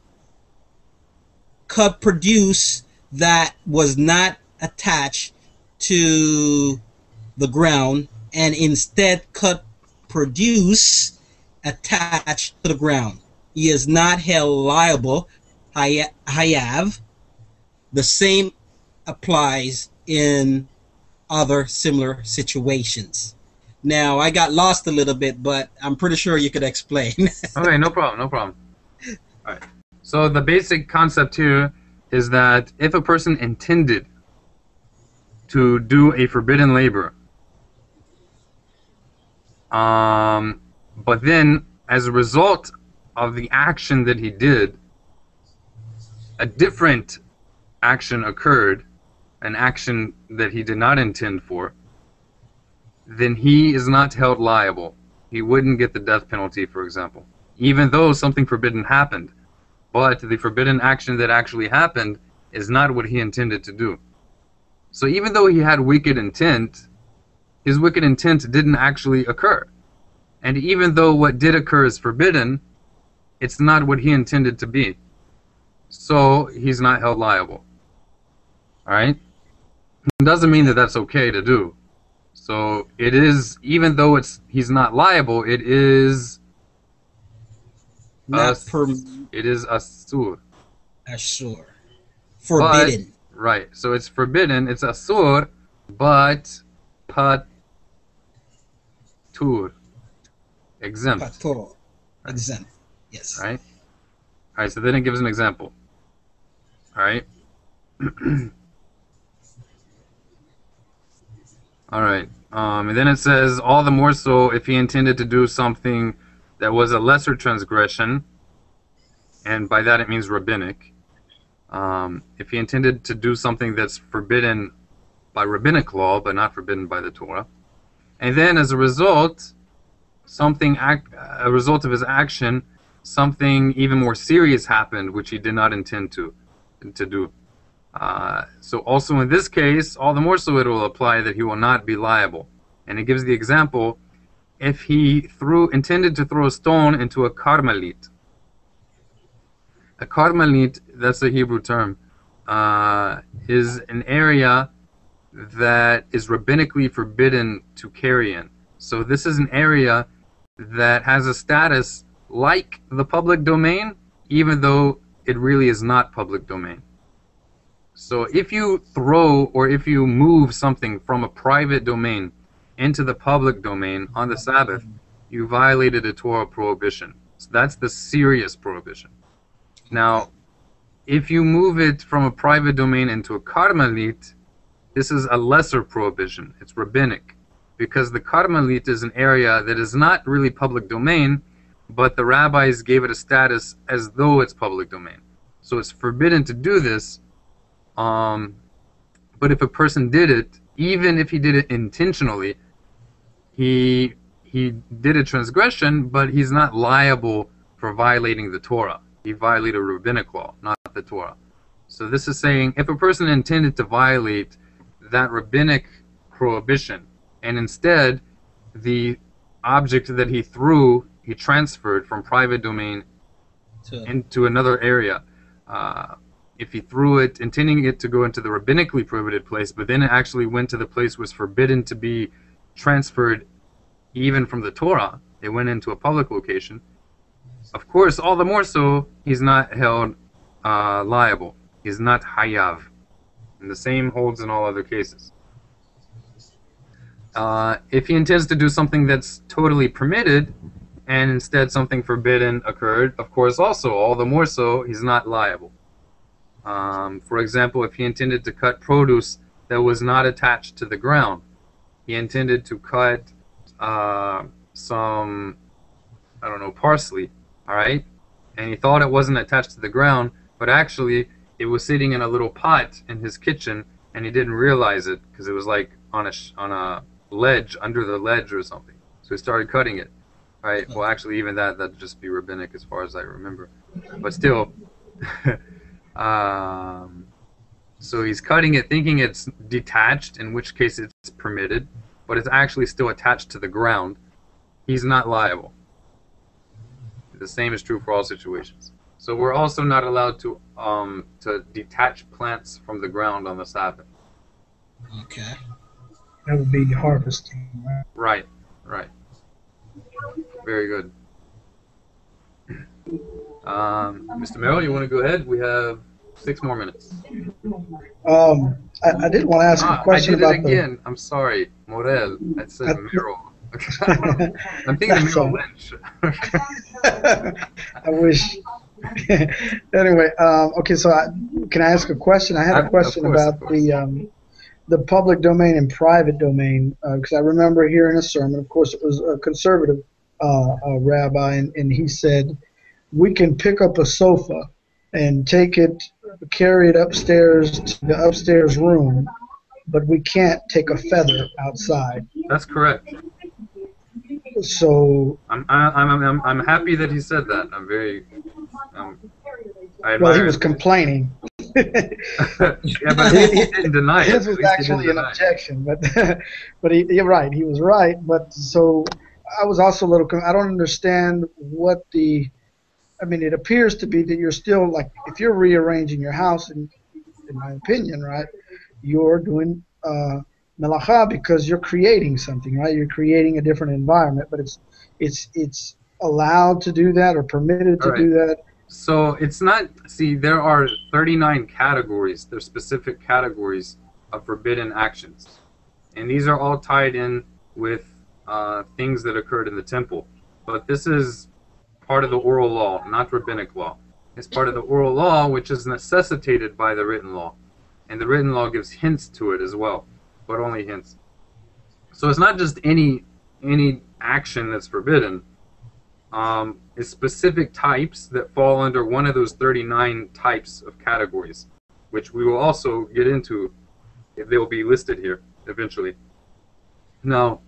produce that was not attached to the ground and instead cut produce attached to the ground, he is not held liable. Hayav. The same applies in other similar situations. Now, I got lost a little bit, but I'm pretty sure you could explain. Okay, no problem, no problem. All right. So the basic concept here is that if a person intended to do a forbidden labor, but then as a result of the action that he did, a different action occurred, an action that he did not intend for, then he is not held liable. He wouldn't get the death penalty, for example, even though something forbidden happened. But the forbidden action that actually happened is not what he intended to do. So even though he had wicked intent, his wicked intent didn't actually occur. And even though what did occur is forbidden, it's not what he intended to be. So he's not held liable. Alright? It doesn't mean that that's okay to do. So it is, even though he's not liable, it is it is asur. Asur. Forbidden. But, right. So it's forbidden, it's asur, but patur. Exempt. Patur. Exempt. Yes. Right? Alright, so then it gives an example. Alright? Alright, and then it says, all the more so if he intended to do something that was a lesser transgression, and by that it means rabbinic. If he intended to do something that's forbidden by rabbinic law, but not forbidden by the Torah, and then as a result, a result of his action, something even more serious happened, which he did not intend to do. So also in this case, all the more so it will apply that he will not be liable. And it gives the example, if he intended to throw a stone into a Carmelite. A Carmelite, that's a Hebrew term, is an area that is rabbinically forbidden to carry in. So this is an area that has a status like the public domain, even though it really is not public domain. So if you throw or if you move something from a private domain into the public domain on the Sabbath, you violated a Torah prohibition. So that's the serious prohibition. Now, if you move it from a private domain into a Carmelite, this is a lesser prohibition. It's rabbinic. Because the Carmelite is an area that is not really public domain, but the rabbis gave it a status as though it's public domain. So it's forbidden to do this. But if a person did it, even if he did it intentionally, he did a transgression, but he's not liable for violating the Torah. He violated a rabbinic law, not the Torah. So this is saying, if a person intended to violate that rabbinic prohibition, and instead the object that he threw, he transferred from private domain into another area. If he threw it, intending it to go into the rabbinically prohibited place, but then it actually went to the place was forbidden to be transferred even from the Torah, it went into a public location, of course, all the more so, he's not held liable. He's not hayav. And the same holds in all other cases. If he intends to do something that's totally permitted, and instead something forbidden occurred, of course also, all the more so, he's not liable. For example, if he intended to cut produce that was not attached to the ground, he intended to cut some, I don't know, parsley, alright? And he thought it wasn't attached to the ground, but actually it was sitting in a little pot in his kitchen, and he didn't realize it, because it was like on a ledge, under the ledge or something. So he started cutting it. Right? Well, actually, even that'd just be rabbinic as far as I remember. But still, so he's cutting it thinking it's detached, in which case it's permitted, but it's actually still attached to the ground. He's not liable. The same is true for all situations. So we're also not allowed to detach plants from the ground on the Sabbath. Okay. That would be harvesting, right? Right. Very good. Mr. Merrill, you want to go ahead? We have 6 more minutes. I did want to ask a question about I did it again. I'm sorry. Morel. I said Merrill. I'm thinking of Merrill Lynch. I wish. Anyway, okay. So, can I ask a question? I had a question about the public domain and private domain because I remember hearing a sermon. Of course, it was a conservative rabbi, and he said we can pick up a sofa and carry it upstairs to the upstairs room, but we can't take a feather outside. That's correct. So I'm happy that he said that. I'm very I well, he admire was it. complaining. Yeah, but he didn't deny it. His was At least he actually didn't an deny it. objection, but you're right. He was right. But so I was also a little. I don't understand what the. I mean, it appears to be that you're still like if you're rearranging your house, in my opinion, right, you're doing melacha because you're creating something, right? You're creating a different environment, but it's allowed to do that or permitted to do that. So it's not, see, there are 39 categories. There's specific categories of forbidden actions. And these are all tied in with things that occurred in the temple. But this is part of the oral law, not rabbinic law. It's part of the oral law, which is necessitated by the written law. And the written law gives hints to it as well, but only hints. So it's not just any action that's forbidden. It's specific types that fall under one of those 39 types of categories, which we will also get into. They will be listed here eventually. Now,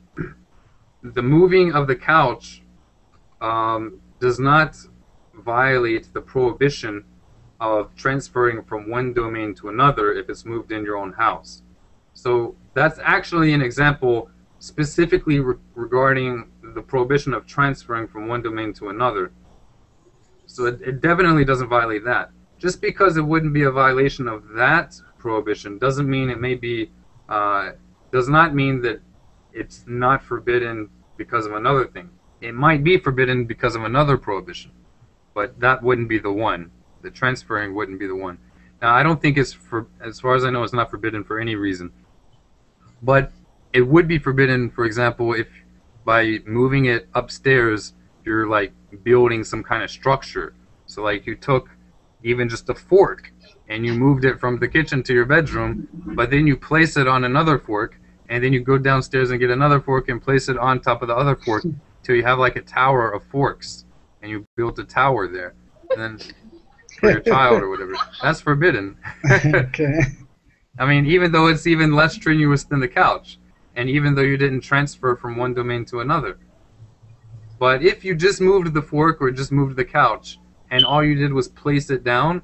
the moving of the couch does not violate the prohibition of transferring from one domain to another if it's moved in your own house. So that's actually an example specifically regarding the prohibition of transferring from one domain to another. So it definitely doesn't violate that. Just because it wouldn't be a violation of that prohibition doesn't mean it may be, does not mean that it's not forbidden because of another thing. It might be forbidden because of another prohibition, but that wouldn't be the one. The transferring wouldn't be the one. Now, I don't think it's, as far as I know, it's not forbidden for any reason. But it would be forbidden, for example, if by moving it upstairs, you're like building some kind of structure. So like you took even just a fork and you moved it from the kitchen to your bedroom, but then you place it on another fork, and then you go downstairs and get another fork and place it on top of the other fork till you have like a tower of forks, and you built a tower there, and then for your child or whatever. That's forbidden. Okay. I mean, even though it's even less strenuous than the couch, and even though you didn't transfer from one domain to another. But if you just moved the fork or just moved the couch, and all you did was place it down,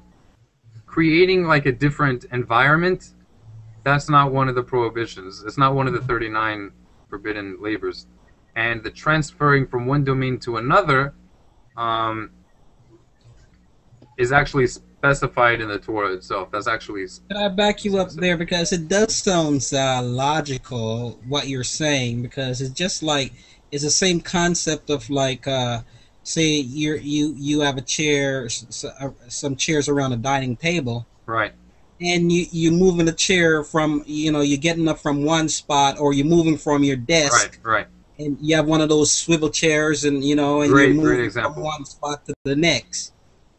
creating like a different environment, that's not one of the prohibitions. It's not one of the 39 forbidden labors. And the transferring from one domain to another is actually specified in the Torah itself. That's actually... Can I back you up there? Because it does sound logical, what you're saying, because it's just like, it's the same concept of like, say you have a chair, some chairs around a dining table. Right. And you're moving the chair from, you're getting up from one spot, or you're moving from your desk. Right. And you have one of those swivel chairs, and and great you move example. from one spot to the next.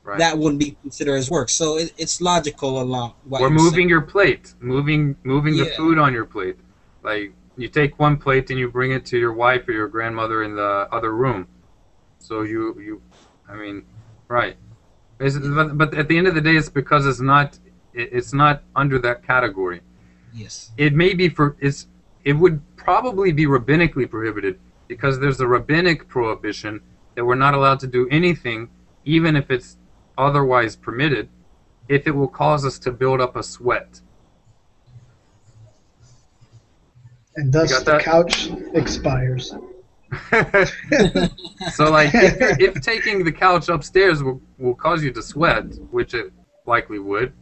Right. That wouldn't be considered as work. So it's logical along what or you're moving saying. your plate, moving the food on your plate. Like you take one plate and you bring it to your wife or your grandmother in the other room. So you I mean, right. But at the end of the day, it's because it's not under that category. Yes. It may be it would probably be rabbinically prohibited because there's a rabbinic prohibition that we're not allowed to do anything, even if it's otherwise permitted, if it will cause us to build up a sweat. And thus the couch expires. So like if taking the couch upstairs will cause you to sweat, which it likely would,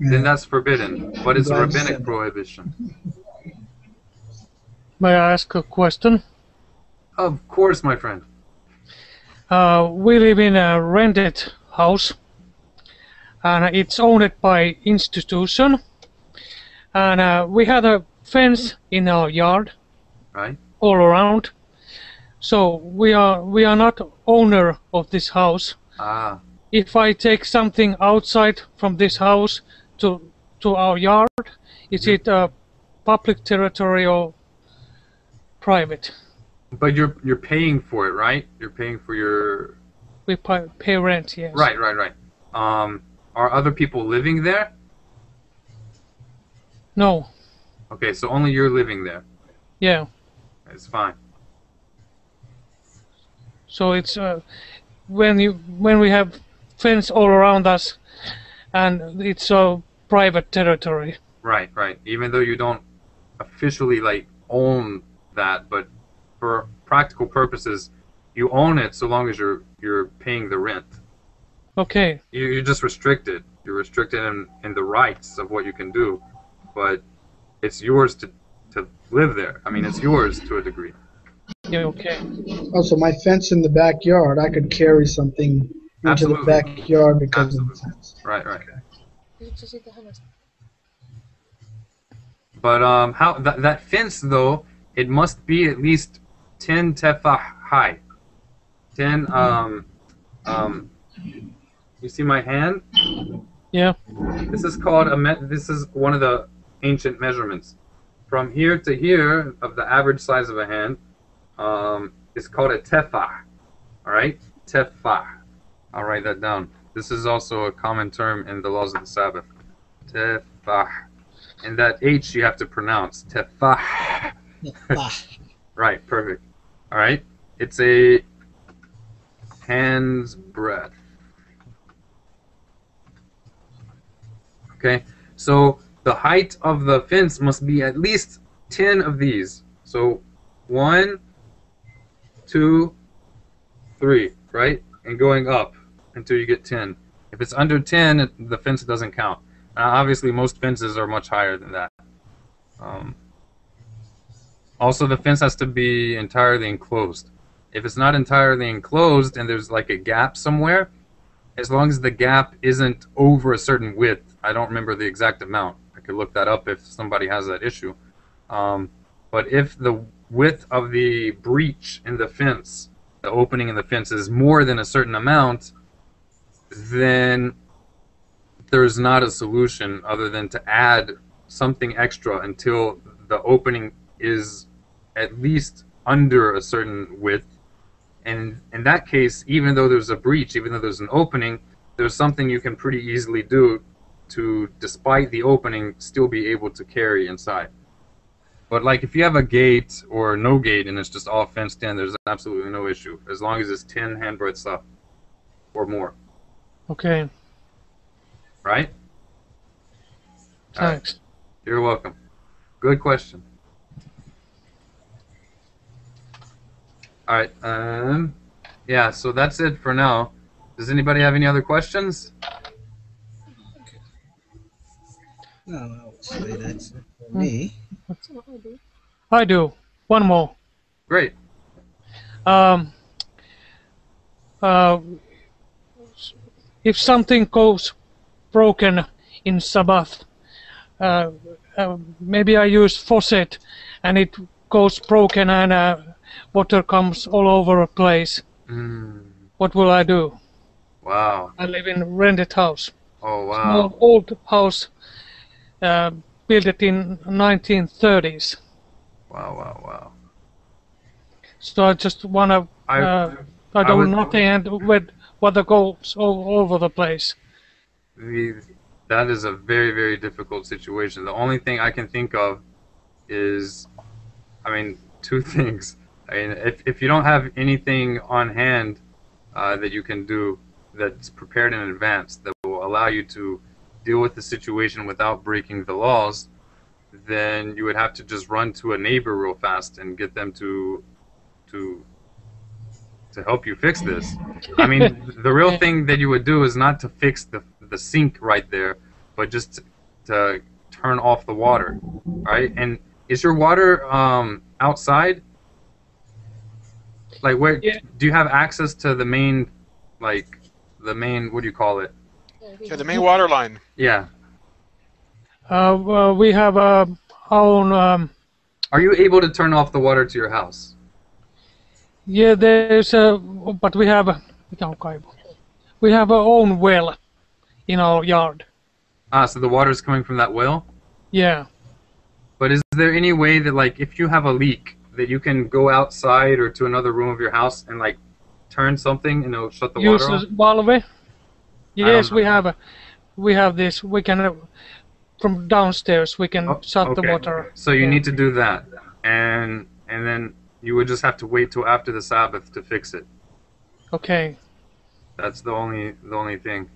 then that's forbidden. But it's a rabbinic prohibition. May I ask a question? Of course, my friend. We live in a rented house, and it's owned by institution, and we had a fence in our yard, right, all around, So we are not owner of this house. Ah, If I take something outside from this house to our yard, is it public territory or private? but you're paying for it, right? You're paying for your. We pay rent, yes. Right. Are other people living there? No. Okay, so only you're living there. Yeah. It's fine. So it's when we have fence all around us, and it's private territory. Right. Even though you don't officially like own that, but for practical purposes, you own it so long as you're paying the rent. Okay. You're just restricted. You're restricted in the rights of what you can do, but it's yours to live there. I mean, it's yours to a degree. Yeah. Okay. Also, my fence in the backyard, I could carry something into Absolutely. the backyard because of the fence. Right. But how that fence though? It must be at least 10 tefah high. 10 You see my hand? Yeah. This is called this is one of the ancient measurements. From here to here of the average size of a hand, is called a tefah. All right, tefah. I'll write that down. This is also a common term in the laws of the Sabbath. Tefah. And that H you have to pronounce. Tefah. Right, perfect. All right, it's a hand's breadth. Okay, so the height of the fence must be at least 10 of these. So 1, 2, 3, right? And going up until you get 10. If it's under 10, the fence doesn't count. Obviously, most fences are much higher than that. Also, the fence has to be entirely enclosed. If it's not entirely enclosed and there's like a gap somewhere, as long as the gap isn't over a certain width, I don't remember the exact amount. I could look that up if somebody has that issue. But if the width of the breach in the fence, the opening in the fence, is more than a certain amount, then there's not a solution other than to add something extra until the opening is at least under a certain width. And in that case, even though there's a breach, even though there's an opening, there's something you can pretty easily do to, despite the opening, still be able to carry inside. But like if you have a gate or no gate and it's just all fenced in, there's absolutely no issue, as long as it's 10 handbreadths up or more. Okay. Right? Thanks. Right. You're welcome. Good question. All right. Yeah, so that's it for now. Does anybody have any other questions? No, I would say that's it for me. I do. One more. Great. If something goes broken in Sabbath, maybe I use faucet and it goes broken and water comes all over the place. What will I do? Wow. I live in a rented house. Oh, wow. Small old house built it in 1930s. Wow. So I just wanna I don't know nothing and with water goes all over the place. That is a very, very difficult situation. The only thing I can think of is, two things. If you don't have anything on hand that you can do that's prepared in advance that will allow you to deal with the situation without breaking the laws, then you would have to just run to a neighbor real fast and get them to help you fix this. The real thing that you would do is not to fix the sink right there, but just to turn off the water, right? And is your water outside? Like, where do you have access to the main, what do you call it? Yeah, the main water line. Yeah. Well, we have our own. Are you able to turn off the water to your house? Yeah, there's a, but we have a, we have our own well in our yard. Ah, so the water's coming from that well? Yeah. But is there any way that, like, if you have a leak, that you can go outside or to another room of your house and, like, turn something and it'll shut the Use water off? the valve. Yes, know. we have this. We can from downstairs we can Oh, shut the okay. water. So you Yeah. need to do that, and then you would just have to wait till after the Sabbath to fix it. Okay. That's the only thing.